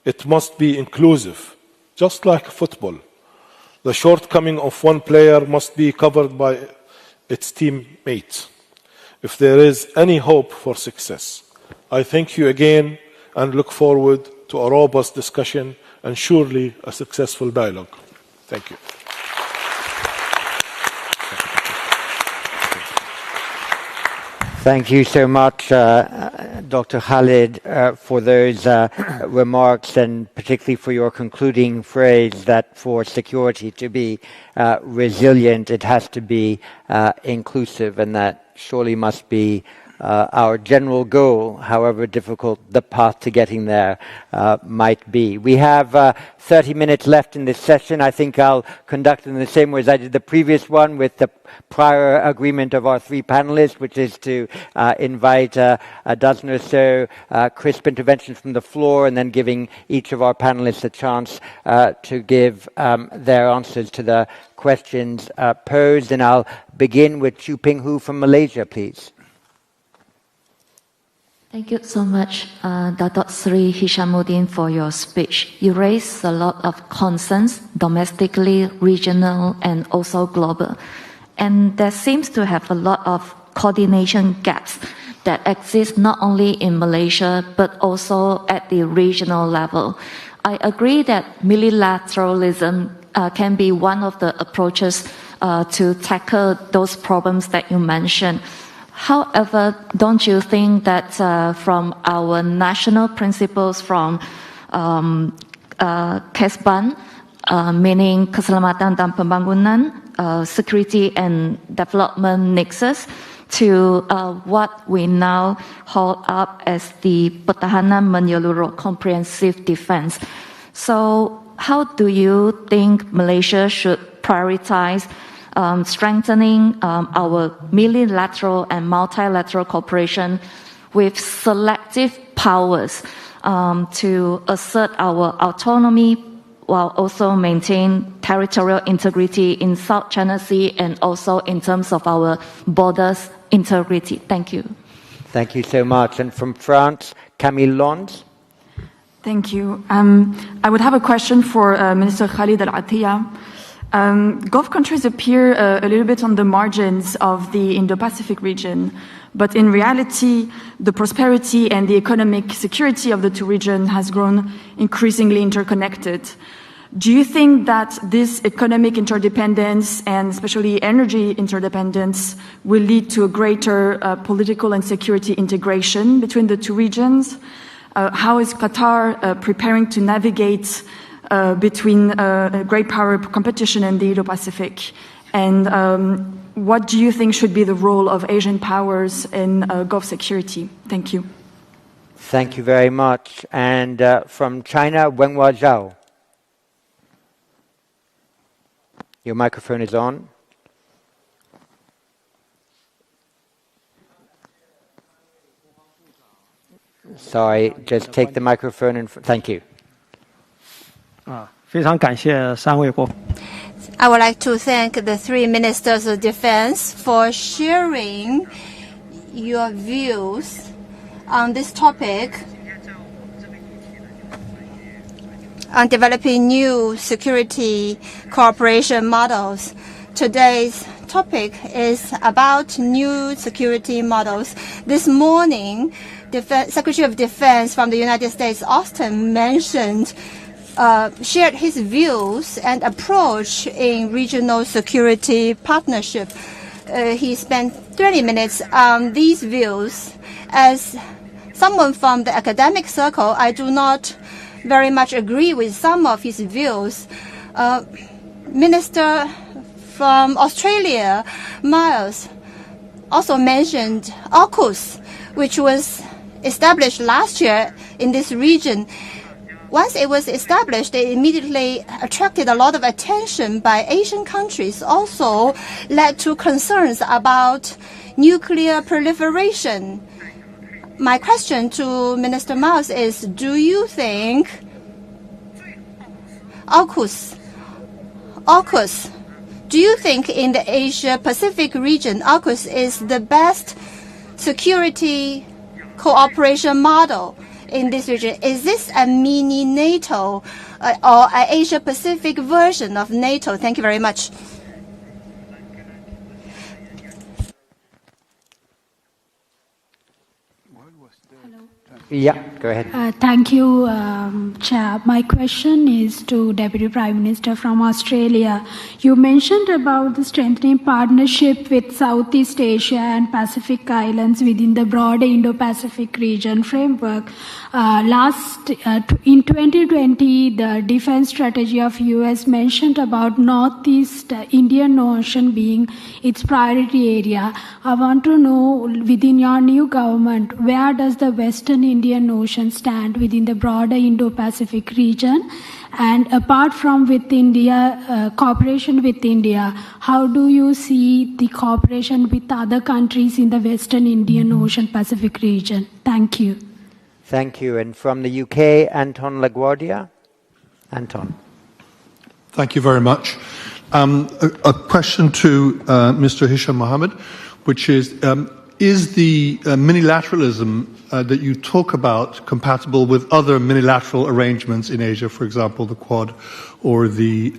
it must be inclusive, just like football. The shortcoming of one player must be covered by its teammates if there is any hope for success. I thank you again and look forward to a robust discussion and surely a successful dialogue. Thank you. Thank you so much, Dr. Khalid, for those remarks, and particularly for your concluding phrase that for security to be resilient, it has to be inclusive, and that surely must be our general goal, however difficult the path to getting there might be. We have 30 minutes left in this session. I think I'll conduct it in the same way as I did the previous one, with the prior agreement of our three panelists, which is to invite a dozen or so crisp interventions from the floor, and then giving each of our panelists a chance to give their answers to the questions posed. And I'll begin with Chu Ping Hu from Malaysia, please. Thank you so much, Dr. Sri Hishamuddin, for your speech. You raised a lot of concerns, domestically, regional, and also global. And there seems to have a lot of coordination gaps that exist not only in Malaysia, but also at the regional level. I agree that multilateralism can be one of the approaches to tackle those problems that you mentioned. However, don't you think that from our national principles, from KESBAN, meaning Keselamatan dan Pembangunan, security and development nexus, to what we now hold up as the Pertahanan Menyeluruh comprehensive defense. So how do you think Malaysia should prioritize strengthening our multilateral and multilateral cooperation with selective powers to assert our autonomy while also maintain territorial integrity in South China Sea and also in terms of our borders integrity? Thank you. Thank you so much. And from France, Camille Lons. Thank you. I would have a question for Minister Khalid Al-Attiyah. Gulf countries appear a little bit on the margins of the Indo-Pacific region, but in reality, the prosperity and the economic security of the two regions has grown increasingly interconnected. Do you think that this economic interdependence and especially energy interdependence will lead to a greater political and security integration between the two regions? How is Qatar preparing to navigate between a great power competition in the Indo-Pacific? And what do you think should be the role of Asian powers in Gulf security? Thank you. Thank you very much. And from China, Wenhua Zhao. Your microphone is on. Sorry, just take the microphone and thank you. 非常感谢三位国。 I would like to thank the three ministers of defense for sharing your views on this topic on developing new security cooperation models. Today's topic is about new security models. This morning, Secretary of Defense from the United States, Austin, shared his views and approach in regional security partnership. He spent 30 minutes on these views. As someone from the academic circle, I do not very much agree with some of his views. Minister from Australia, Miles, also mentioned AUKUS, which was established last year in this region. Once it was established, it immediately attracted a lot of attention by Asian countries, also led to concerns about nuclear proliferation. My question to Minister Miles is, do you think AUKUS, do you think in the Asia-Pacific region, AUKUS is the best security cooperation model in this region? Is this a mini NATO or an Asia-Pacific version of NATO? Thank you very much. Yeah, go ahead. Thank you, Chair. My question is to Deputy Prime Minister from Australia. You mentioned about the strengthening partnership with Southeast Asia and Pacific Islands within the broader Indo-Pacific region framework. In 2020, the defense strategy of US mentioned about Northeast Indian Ocean being its priority area. I want to know, within your new government, where does the Western Indian Ocean stand within the broader Indo-Pacific region? And apart from with India, cooperation with India, how do you see the cooperation with other countries in the Western Indian Ocean Pacific region? Thank you. Thank you. And from the UK, Anton LaGuardia. Anton. Thank you very much. A question to Mr. Hisham Mohammed, which is the minilateralism that you talk about compatible with other minilateral arrangements in Asia, for example, the Quad or the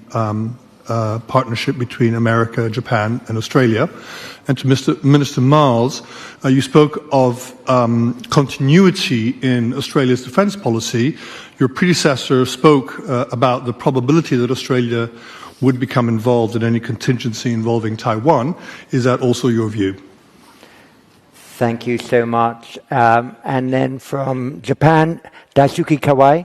partnership between America, Japan, and Australia? And to Minister Miles, you spoke of continuity in Australia's defence policy. Your predecessor spoke about the probability that Australia would become involved in any contingency involving Taiwan. Is that also your view? Thank you so much. And then from Japan, Daisuke Kawai.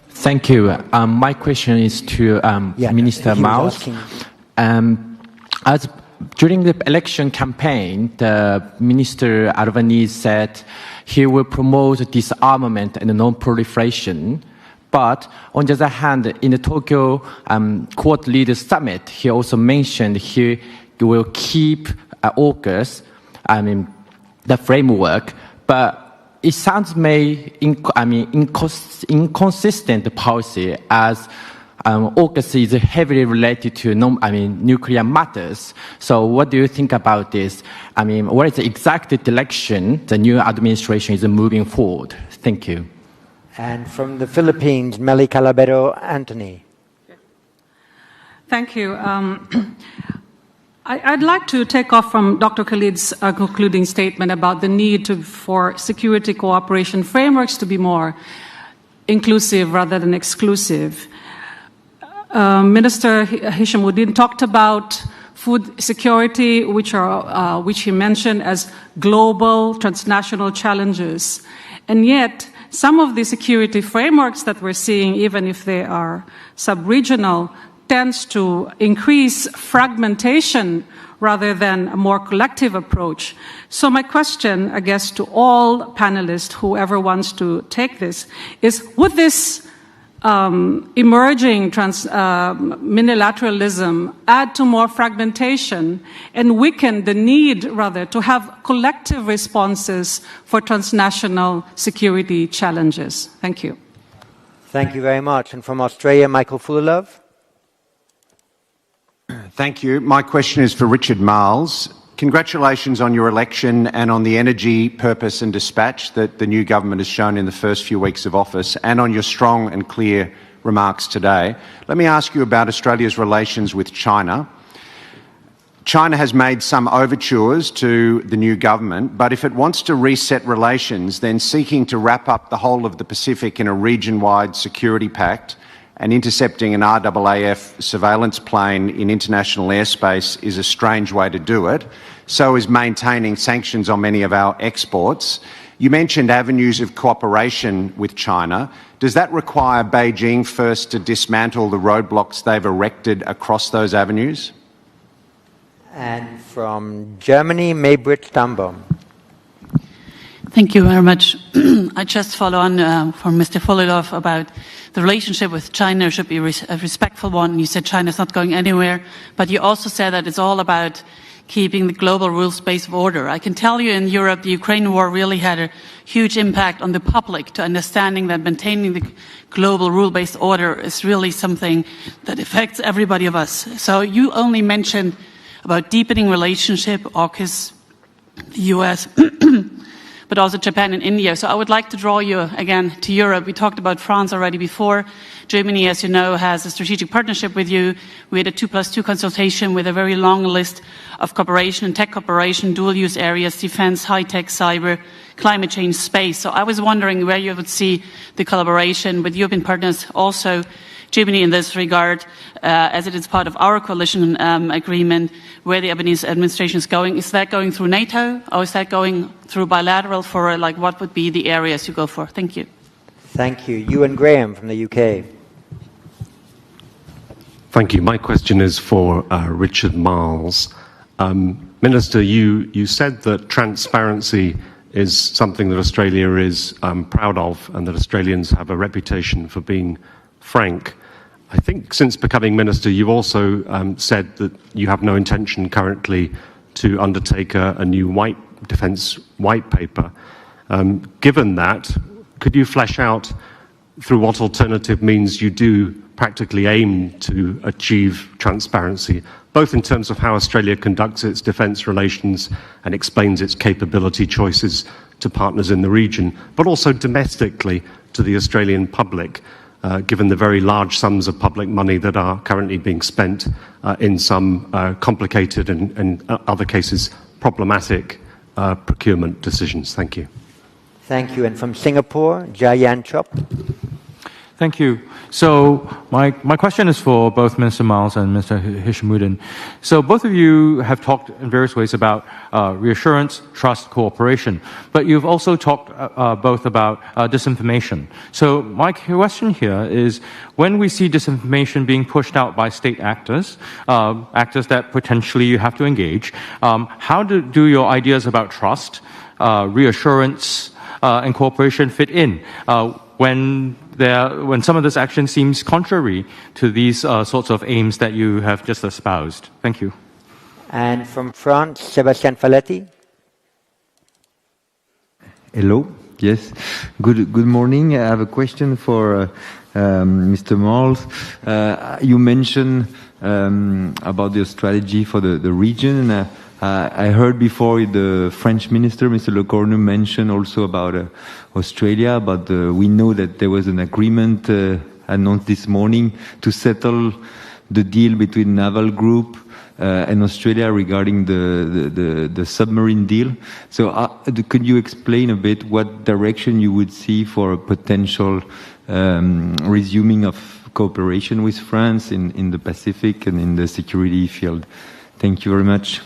Thank you. My question is to Minister Miles. During the election campaign, the Minister Albanese said he will promote disarmament and non-proliferation. But on the other hand, in the Tokyo Quad Leaders Summit, he also mentioned he will keep AUKUS, the framework, but it sounds inconsistent policy as AUKUS is heavily related to nuclear matters. So what do you think about this? What is the exact direction the new administration is moving forward? Thank you. And from the Philippines, Meli Calabero Anthony. Thank you. I'd like to take off from Dr. Khalid's concluding statement about the need for security cooperation frameworks to be more inclusive rather than exclusive. Minister Hishamuddin talked about food security, which he mentioned as global transnational challenges. And yet, some of the security frameworks that we're seeing, even if they are sub-regional, tends to increase fragmentation rather than a more collective approach. So my question, I guess, to all panelists, whoever wants to take this, is would this emerging minilateralism add to more fragmentation and weaken the need, rather, to have collective responses for transnational security challenges? Thank you. Thank you very much. And from Australia, Michael Fullerlove. Thank you. My question is for Richard Marles. Congratulations on your election and on the energy, purpose and dispatch that the new government has shown in the first few weeks of office, and on your strong and clear remarks today. Let me ask you about Australia's relations with China. China has made some overtures to the new government, but if it wants to reset relations, then seeking to wrap up the whole of the Pacific in a region-wide security pact and intercepting an RAAF surveillance plane in international airspace is a strange way to do it. So is maintaining sanctions on many of our exports. You mentioned avenues of cooperation with China. Does that require Beijing first to dismantle the roadblocks they've erected across those avenues? And from Germany, Maybrit Stambaum. Thank you very much. I just follow on from Mr. Fullerlove about the relationship with China should be a respectful one. You said China's not going anywhere, but you also said that it's all about keeping the global rules-based order. I can tell you in Europe, the Ukraine war really had a huge impact on the public to understanding that maintaining the global rule-based order is really something that affects everybody of us. So you only mentioned about deepening relationship, AUKUS, the US, but also Japan and India. So I would like to draw you again to Europe. We talked about France already before. Germany, as you know, has a strategic partnership with you. We had a 2+2 consultation with a very long list of cooperation and tech cooperation, dual-use areas, defense, high-tech, cyber, climate change, space. So I was wondering where you would see the collaboration with European partners, also Germany in this regard, as it is part of our coalition agreement, where the Albanese administration is going. Is that going through NATO, or is that going through bilateral for, like, what would be the areas you go for? Thank you. Thank you. Ewan Graham from the UK. Thank you. My question is for Richard Marles. Minister, you said that transparency is something that Australia is proud of, and that Australians have a reputation for being frank. I think since becoming minister, you've also said that you have no intention currently to undertake a new defence white paper. Given that, could you flesh out through what alternative means you do practically aim to achieve transparency, both in terms of how Australia conducts its defence relations and explains its capability choices to partners in the region, but also domestically to the Australian public, given the very large sums of public money that are currently being spent in some complicated and in other cases problematic procurement decisions. Thank you. Thank you. And from Singapore, Jayan Chop. Thank you. So my question is for both Minister Marles and Mr. Hishammuddin. So both of you have talked in various ways about reassurance, trust, cooperation, but you've also talked both about disinformation. So my question here is, when we see disinformation being pushed out by state actors, actors that potentially you have to engage, how do your ideas about trust, reassurance, and cooperation fit in when some of this action seems contrary to these sorts of aims that you have just espoused? Thank you. And from France, Sébastien Faletti. Hello. Yes. Good morning. I have a question for Mr. Marles. You mentioned about the strategy for the region. I heard before the French minister, Mr. Lecornu, mentioned also about Australia, but we know that there was an agreement announced this morning to settle the deal between Naval Group and Australia regarding the submarine deal. So could you explain a bit what direction you would see for a potential resuming of cooperation with France in the Pacific and in the security field? Thank you very much.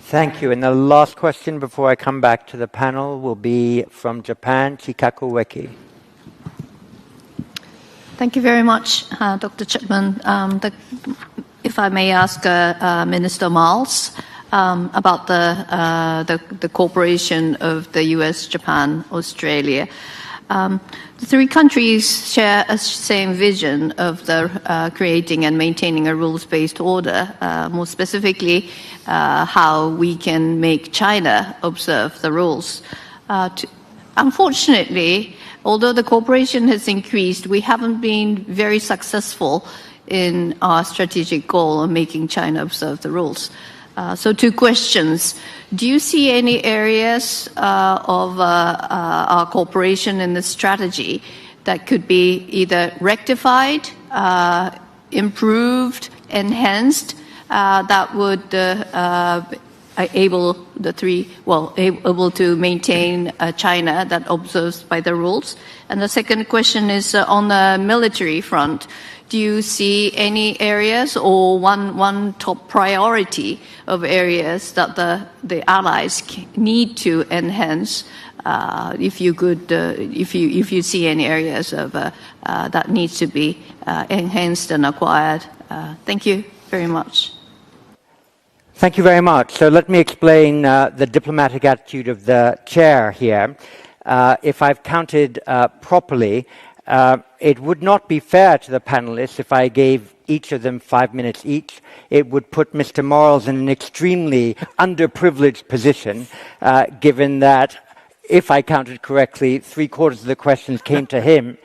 Thank you. And the last question before I come back to the panel will be from Japan, Chikaku Weki. Thank you very much, Dr. Chapman. If I may ask Minister Miles about the cooperation of the US, Japan, Australia. The three countries share a same vision of the creating and maintaining a rules-based order, more specifically how we can make China observe the rules. Unfortunately, although the cooperation has increased, we haven't been very successful in our strategic goal of making China observe the rules. So 2 questions. Do you see any areas of our cooperation in this strategy that could be either rectified, improved, enhanced, that would able to maintain China that observes by the rules? And the second question is on the military front. Do you see any areas or one top priority of areas that the allies need to enhance? If you could, if you see any areas of that needs to be enhanced and acquired. Thank you very much. Thank you very much. So let me explain the diplomatic attitude of the chair here. If I've counted properly, it would not be fair to the panelists if I gave each of them 5 minutes each. It would put Mr. Morales in an extremely underprivileged position, given that, if I counted correctly, 3/4 of the questions came to him.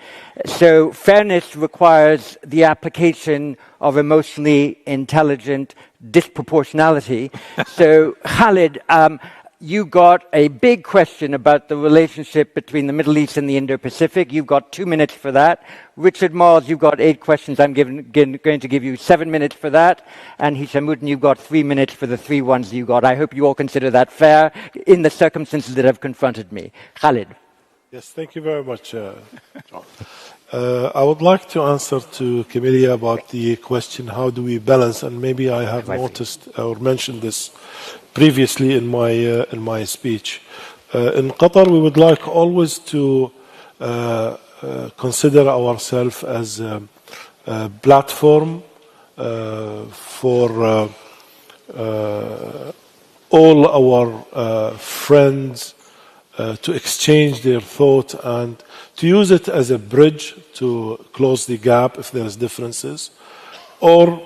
So fairness requires the application of emotionally intelligent disproportionality. So Khalid, you got a big question about the relationship between the Middle East and the Indo-Pacific. You've got 2 minutes for that. Richard Marles, you've got 8 questions. I'm going to give you 7 minutes for that. And Hishamuddin, you've got 3 minutes for the 3 ones you got. I hope you all consider that fair in the circumstances that have confronted me. Khalid. Yes, thank you very much, John. I would like to answer to Camelia about the question, how do we balance, and maybe I have noticed or mentioned this previously in my speech. In Qatar, we would like always to consider ourselves as a platform for all our friends to exchange their thought and to use it as a bridge to close the gap if there's differences, or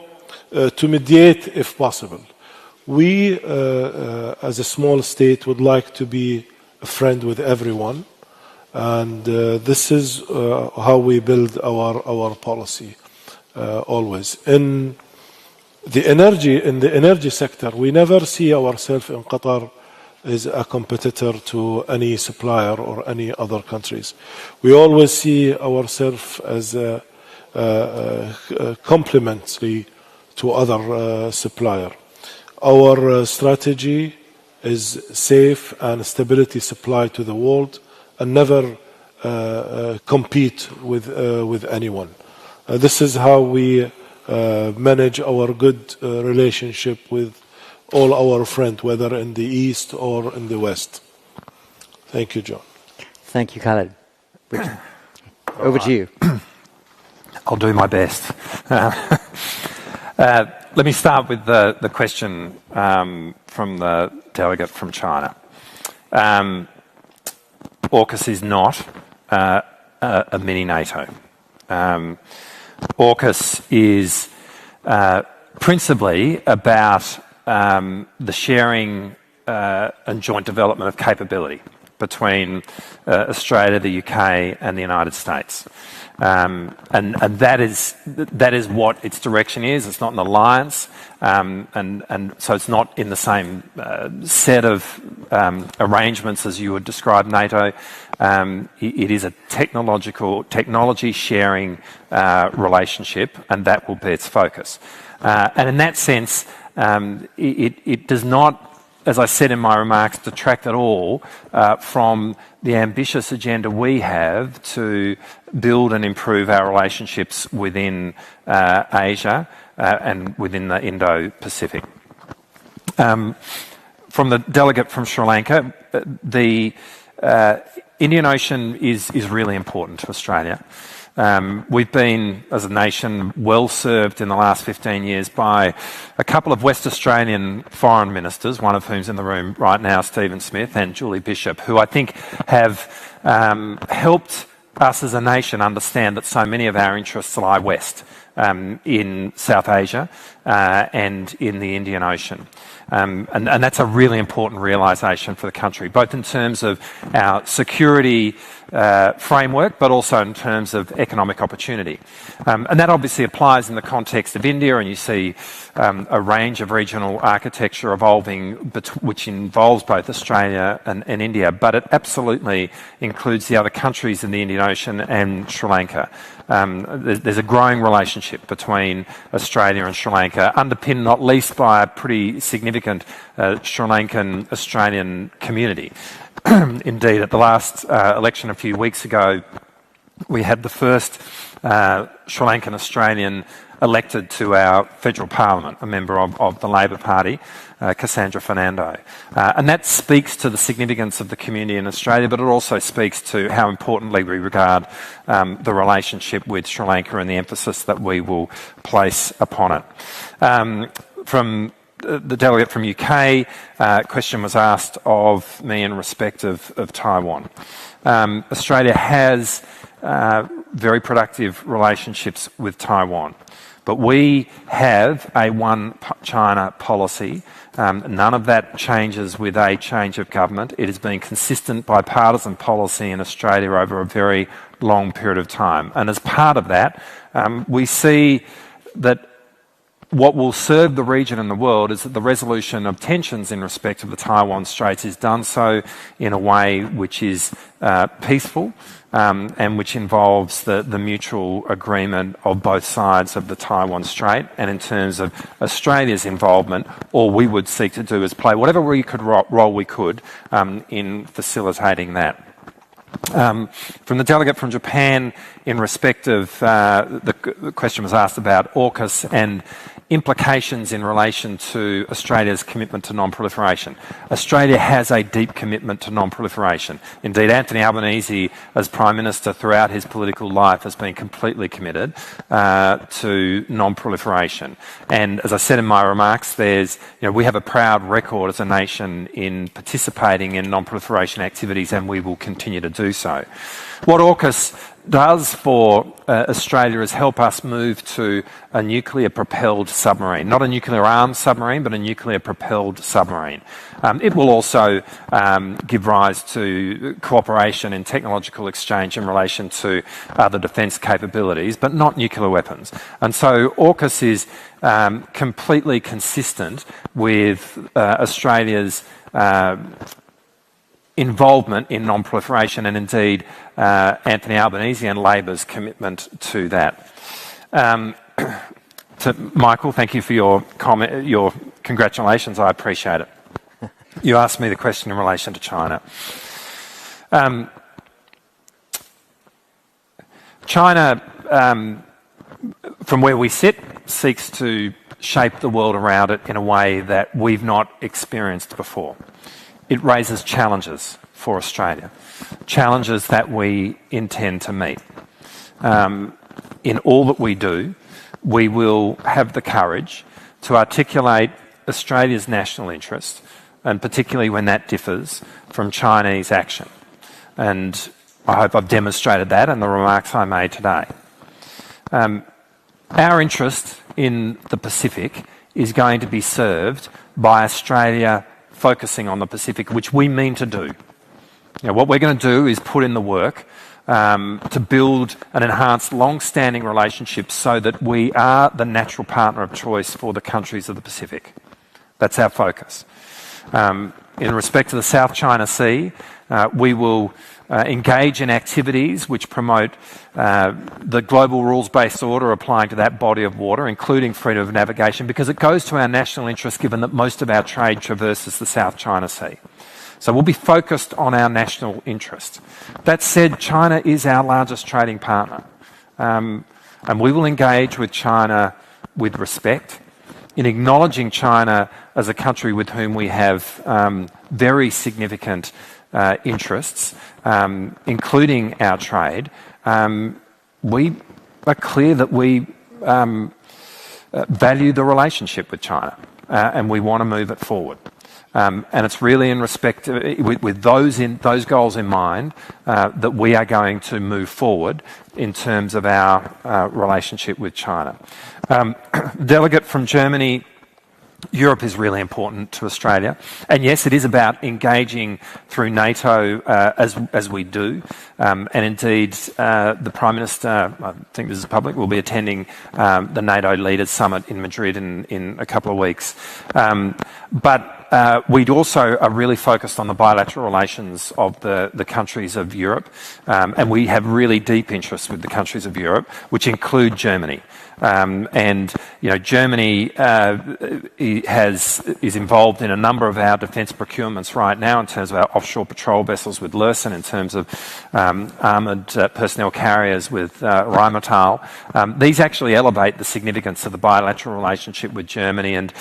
to mediate if possible. We, as a small state, would like to be a friend with everyone, and this is how we build our policy always. In the energy sector, we never see ourselves in Qatar as a competitor to any supplier or any other countries. We always see ourselves as a complementary to other supplier. Our strategy is safe and stability supply to the world, and never compete with anyone. This is how we manage our good relationship with all our friends, whether in the East or in the West. Thank you, John. Thank you, Khalid. Richard, over to you. I'll do my best. Let me start with the question from the delegate from China. AUKUS is not a mini NATO. AUKUS is principally about the sharing and joint development of capability between Australia, the UK and the United States. And that is what its direction is. It's not an alliance, and so it's not in the same set of arrangements as you would describe NATO. It is a technology sharing relationship, and that will be its focus. And in that sense, it does not, as I said in my remarks, detract at all from the ambitious agenda we have to build and improve our relationships within Asia and within the Indo-Pacific. From the delegate from Sri Lanka, the Indian Ocean is really important to Australia. We've been, as a nation, well served in the last 15 years by a couple of West Australian foreign ministers, one of whom's in the room right now, Stephen Smith, and Julie Bishop, who I think have helped us as a nation understand that so many of our interests lie west, in South Asia and in the Indian Ocean. And that's a really important realisation for the country, both in terms of our security framework, but also in terms of economic opportunity. And that obviously applies in the context of India, and you see a range of regional architecture evolving, which involves both Australia and India, but it absolutely includes the other countries in the Indian Ocean and Sri Lanka. There's a growing relationship between Australia and Sri Lanka, underpinned not least by a pretty significant Sri Lankan Australian community. Indeed, at the last election a few weeks ago, we had the first Sri Lankan Australian elected to our federal parliament, a member of the Labor Party, Cassandra Fernando. And that speaks to the significance of the community in Australia, but it also speaks to how importantly we regard the relationship with Sri Lanka and the emphasis that we will place upon it. From the delegate from UK, a question was asked of me in respect of Taiwan. Australia has very productive relationships with Taiwan, but we have a one China policy. None of that changes with a change of government. It has been consistent bipartisan policy in Australia over a very long period of time. And as part of that, we see that what will serve the region and the world is that the resolution of tensions in respect of the Taiwan Straits is done so in a way which is peaceful and which involves the mutual agreement of both sides of the Taiwan Strait. And in terms of Australia's involvement, all we would seek to do is play whatever role we could in facilitating that. From the delegate from Japan, in respect of the question was asked about AUKUS and implications in relation to Australia's commitment to non-proliferation. Australia has a deep commitment to non-proliferation. Indeed, Anthony Albanese, as Prime Minister throughout his political life, has been completely committed to non-proliferation. And as I said in my remarks, we have a proud record as a nation in participating in non-proliferation activities, and we will continue to do so. What AUKUS does for Australia is help us move to a nuclear-propelled submarine. Not a nuclear-armed submarine, but a nuclear-propelled submarine. It will also give rise to cooperation in technological exchange in relation to other defence capabilities, but not nuclear weapons. And so AUKUS is completely consistent with Australia's involvement in non-proliferation, and indeed Anthony Albanese and Labor's commitment to that. To Michael, thank you for your comment, your congratulations. I appreciate it. You asked me the question in relation to China. China, from where we sit, seeks to shape the world around it in a way that we've not experienced before. It raises challenges for Australia, challenges that we intend to meet. In all that we do, we will have the courage to articulate Australia's national interest, and particularly when that differs from Chinese action. And I hope I've demonstrated that in the remarks I made today. Our interest in the Pacific is going to be served by Australia focusing on the Pacific, which we mean to do. What we're going to do is put in the work to build and enhance long-standing relationships so that we are the natural partner of choice for the countries of the Pacific. That's our focus. In respect to the South China Sea, we will engage in activities which promote the global rules-based order applying to that body of water, including freedom of navigation, because it goes to our national interest given that most of our trade traverses the South China Sea. So we'll be focused on our national interest. That said, China is our largest trading partner, and we will engage with China with respect, in acknowledging China as a country with whom we have very significant interests, including our trade, we are clear that we value the relationship with China and we want to move it forward. And it's really in respect to, with those goals in mind that we are going to move forward in terms of our relationship with China. Delegate from Germany, Europe is really important to Australia, and yes, it is about engaging through NATO as we do, and indeed the Prime Minister, I think this is public, will be attending the NATO Leaders Summit in Madrid in a couple of weeks. But we also are really focused on the bilateral relations of the countries of Europe, and we have really deep interests with the countries of Europe, which include Germany. And Germany is involved in a number of our defence procurements right now in terms of our offshore patrol vessels with Lürssen, in terms of armoured personnel carriers with Rheinmetall. These actually elevate the significance of the bilateral relationship with Germany, and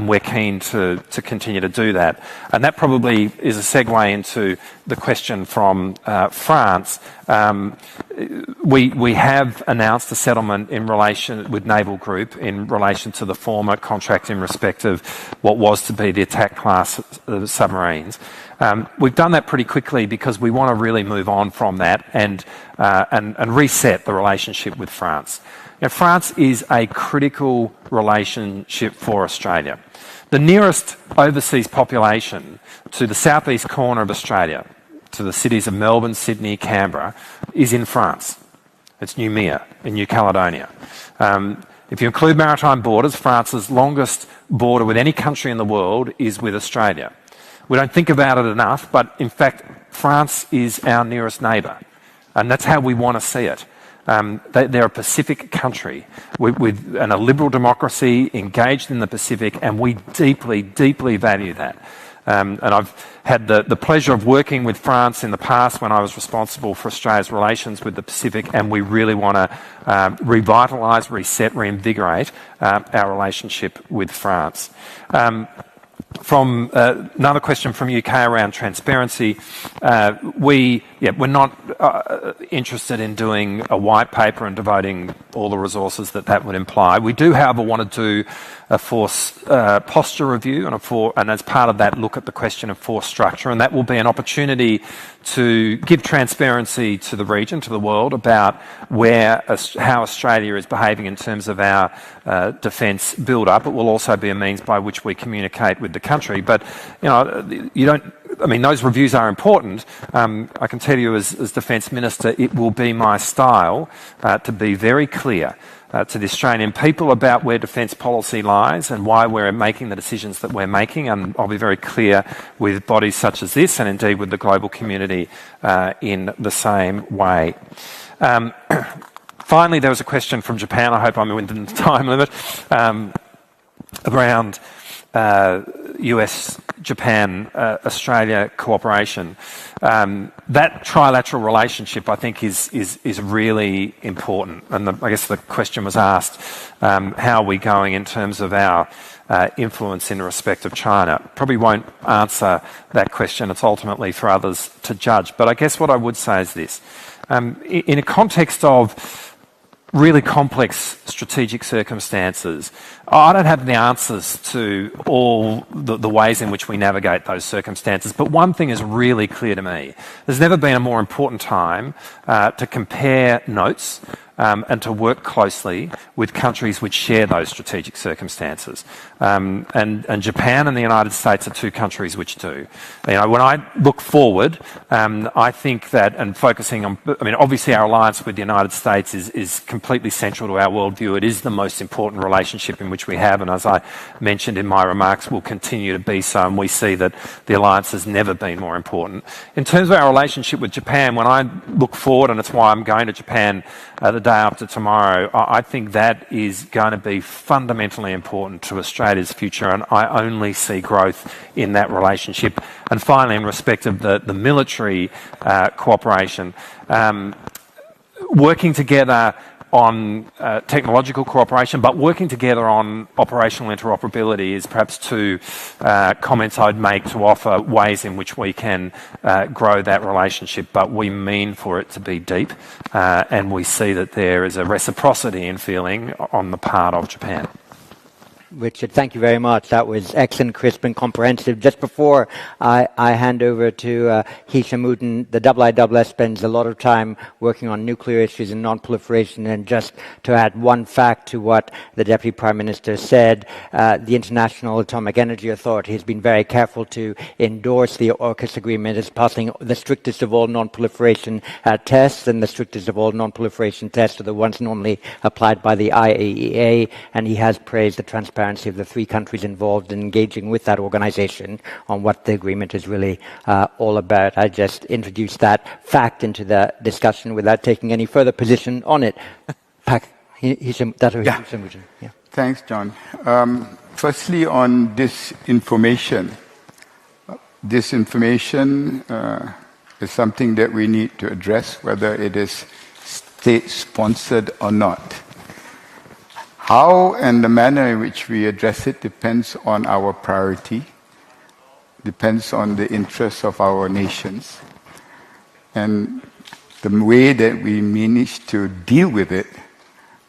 we're keen to continue to do that. And that probably is a segue into the question from France. We have announced a settlement in relation with Naval Group in relation to the former contract in respect of what was to be the attack class submarines. We've done that pretty quickly because we want to really move on from that and reset the relationship with France. France is a critical relationship for Australia. The nearest overseas population to the southeast corner of Australia, to the cities of Melbourne, Sydney, Canberra, is in France. It's Noumea in New Caledonia. If you include maritime borders, France's longest border with any country in the world is with Australia. We don't think about it enough, but in fact, France is our nearest neighbour, and that's how we want to see it. They're a Pacific country and a liberal democracy engaged in the Pacific, and we deeply, deeply value that. And I've had the pleasure of working with France in the past when I was responsible for Australia's relations with the Pacific, and we really want to revitalise, reset, reinvigorate our relationship with France. From another question from UK around transparency, we're not interested in doing a white paper and devoting all the resources that would imply. We do, however, want to do a force posture review, and as part of that, look at the question of force structure, and that will be an opportunity to give transparency to the region, to the world, about how Australia is behaving in terms of our defence build-up. It will also be a means by which we communicate with the country. But those reviews are important. I can tell you as Defence Minister, it will be my style to be very clear to the Australian people about where defence policy lies and why we're making the decisions that we're making, and I'll be very clear with bodies such as this and indeed with the global community in the same way. Finally, there was a question from Japan, I hope I'm within the time limit, around US-Japan-Australia cooperation. That trilateral relationship, I think, is really important. And I guess the question was asked, how are we going in terms of our influence in respect of China? Probably won't answer that question. It's ultimately for others to judge. But I guess what I would say is this. In a context of really complex strategic circumstances, I don't have the answers to all the ways in which we navigate those circumstances, but one thing is really clear to me. There's never been a more important time to compare notes and to work closely with countries which share those strategic circumstances. And Japan and the United States are two countries which do. When I look forward, I think that, and focusing on, obviously our alliance with the United States is completely central to our worldview. It is the most important relationship in which we have, and as I mentioned in my remarks, will continue to be so, and we see that the alliance has never been more important. In terms of our relationship with Japan, when I look forward, and it's why I'm going to Japan the day after tomorrow, I think that is going to be fundamentally important to Australia's future, and I only see growth in that relationship. And finally, in respect of the military cooperation, working together on technological cooperation, but working together on operational interoperability is perhaps two comments I'd make to offer ways in which we can grow that relationship, but we mean for it to be deep, and we see that there is a reciprocity in feeling on the part of Japan. Richard, thank you very much. That was excellent, crisp, and comprehensive. Just before I hand over to Hisham Uden, the IISS spends a lot of time working on nuclear issues and non-proliferation. And just to add one fact to what the Deputy Prime Minister said, the International Atomic Energy Authority has been very careful to endorse the AUKUS agreement as passing the strictest of all non-proliferation tests, and the strictest of all non-proliferation tests are the ones normally applied by the IAEA, and he has praised the transparency of the three countries involved in engaging with that organization on what the agreement is really all about. I just introduced that fact into the discussion without taking any further position on it. Thanks, John. Firstly, on disinformation. Disinformation is something that we need to address, whether it is state-sponsored or not. How and the manner in which we address it depends on our priority, depends on the interests of our nations. And the way that we manage to deal with it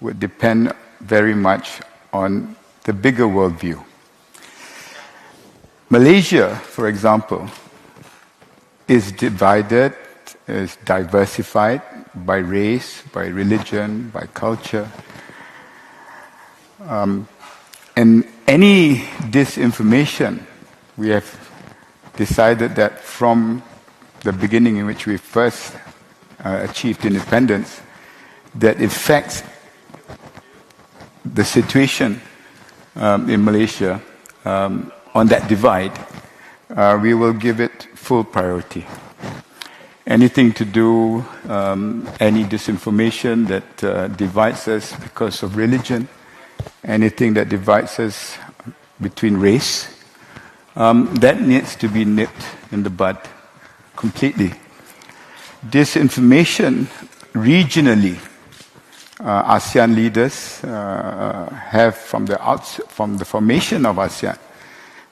would depend very much on the bigger worldview. Malaysia, for example, is divided, is diversified by race, by religion, by culture. And any disinformation, we have decided that from the beginning in which we first achieved independence, that affects the situation in Malaysia on that divide, we will give it full priority. Anything to do, any disinformation that divides us because of religion, anything that divides us between race, that needs to be nipped in the bud completely. Disinformation regionally, ASEAN leaders have, from the formation of ASEAN,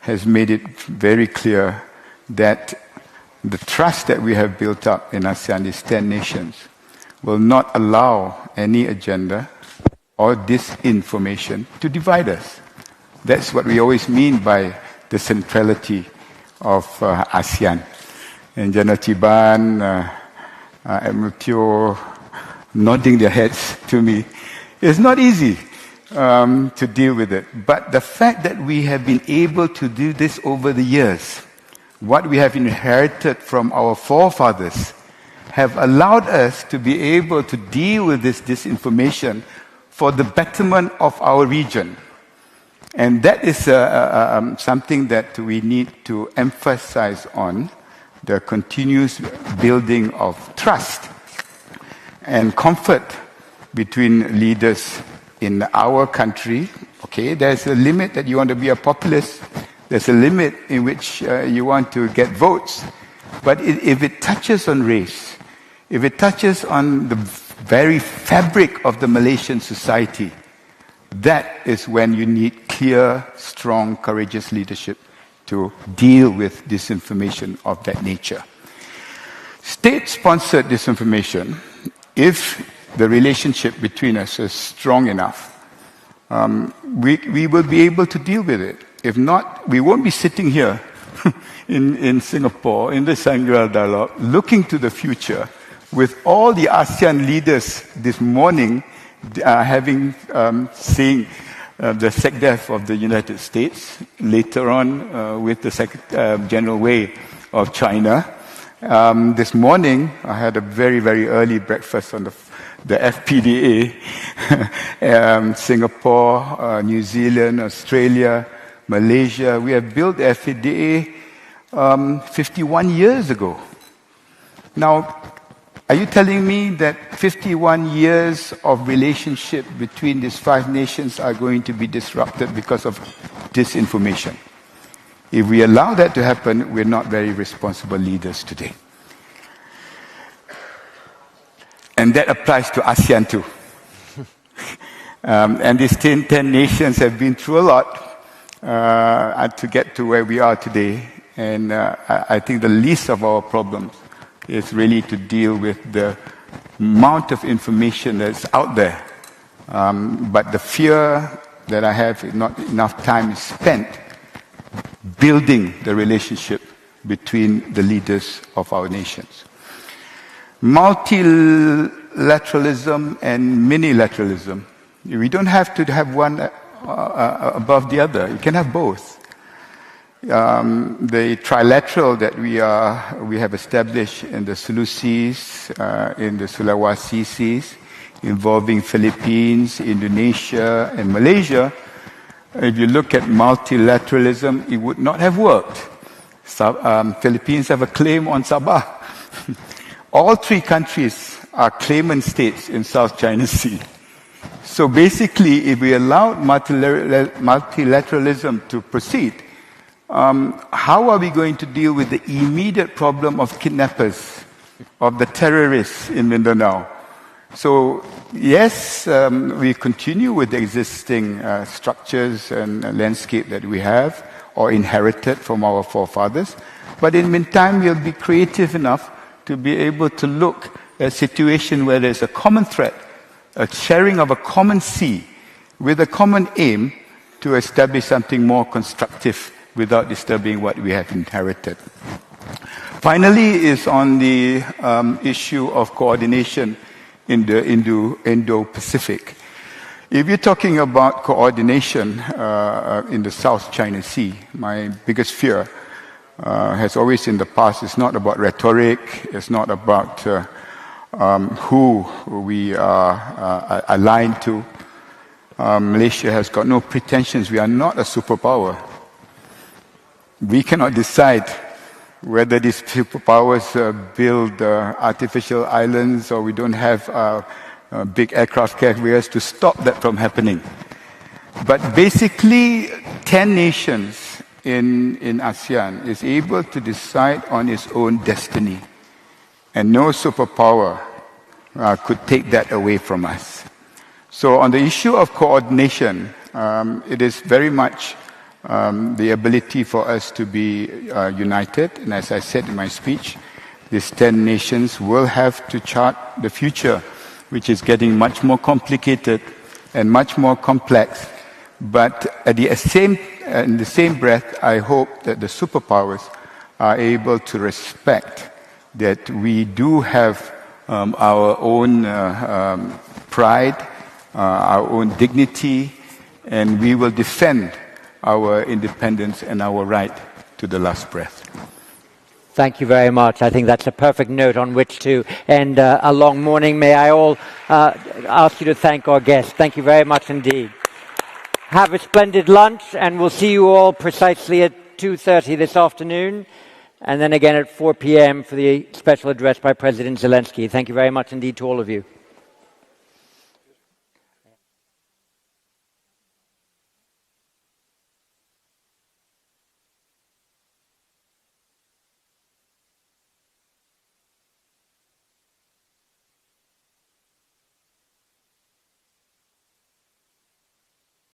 has made it very clear that the trust that we have built up in ASEAN, these 10 nations, will not allow any agenda or disinformation to divide us. That's what we always mean by the centrality of ASEAN. And General Tiban, Admiral Teo, nodding their heads to me. It's not easy to deal with it. But the fact that we have been able to do this over the years, what we have inherited from our forefathers, have allowed us to be able to deal with this disinformation for the betterment of our region. And that is something that we need to emphasize on, the continuous building of trust and comfort between leaders in our country. Okay, there's a limit that you want to be a populist. There's a limit in which you want to get votes. But if it touches on race, if it touches on the very fabric of the Malaysian society, that is when you need clear, strong, courageous leadership to deal with disinformation of that nature. State-sponsored disinformation, if the relationship between us is strong enough, we will be able to deal with it. If not, we won't be sitting here in Singapore, in the Shangri-La Dialogue, looking to the future with all the ASEAN leaders this morning seeing the SecDef of the United States, later on with the General Wei of China. This morning, I had a very, very early breakfast on the FPDA, Singapore, New Zealand, Australia, Malaysia. We have built the FPDA 51 years ago. Now, are you telling me that 51 years of relationship between these 5 nations are going to be disrupted because of disinformation? If we allow that to happen, we're not very responsible leaders today. And that applies to ASEAN too. And these 10 nations have been through a lot to get to where we are today. And I think the least of our problems is really to deal with the amount of information that's out there. But the fear that I have is not enough time is spent building the relationship between the leaders of our nations. Multilateralism and minilateralism. We don't have to have one above the other. You can have both. The trilateral that we have established in the Sulu Seas, in the Sulawesi Seas, involving Philippines, Indonesia, and Malaysia, if you look at multilateralism, it would not have worked. Philippines have a claim on Sabah. All three countries are claimant states in South China Sea. So basically, if we allowed multilateralism to proceed, how are we going to deal with the immediate problem of kidnappers, of the terrorists in Mindanao? So yes, we continue with the existing structures and landscape that we have or inherited from our forefathers. But in the meantime, we'll be creative enough to be able to look at a situation where there's a common threat, a sharing of a common sea with a common aim to establish something more constructive without disturbing what we have inherited. Finally is on the issue of coordination in the Indo-Pacific. If you're talking about coordination in the South China Sea, my biggest fear has always in the past, it's not about rhetoric, it's not about who we are aligned to. Malaysia has got no pretensions. We are not a superpower. We cannot decide whether these superpowers build artificial islands or we don't have big aircraft carriers to stop that from happening. But basically, 10 nations in ASEAN is able to decide on its own destiny. And no superpower could take that away from us. So on the issue of coordination, it is very much the ability for us to be united. And as I said in my speech, these 10 nations will have to chart the future, which is getting much more complicated and much more complex. But in the same breath, I hope that the superpowers are able to respect that we do have our own pride, our own dignity, and we will defend our independence and our right to the last breath. Thank you very much. I think that's a perfect note on which to end a long morning. May I all ask you to thank our guests. Thank you very much indeed. Have a splendid lunch, and we'll see you all precisely at 2:30 this afternoon, and then again at 4 p.m. for the special address by President Zelensky. Thank you very much indeed to all of you.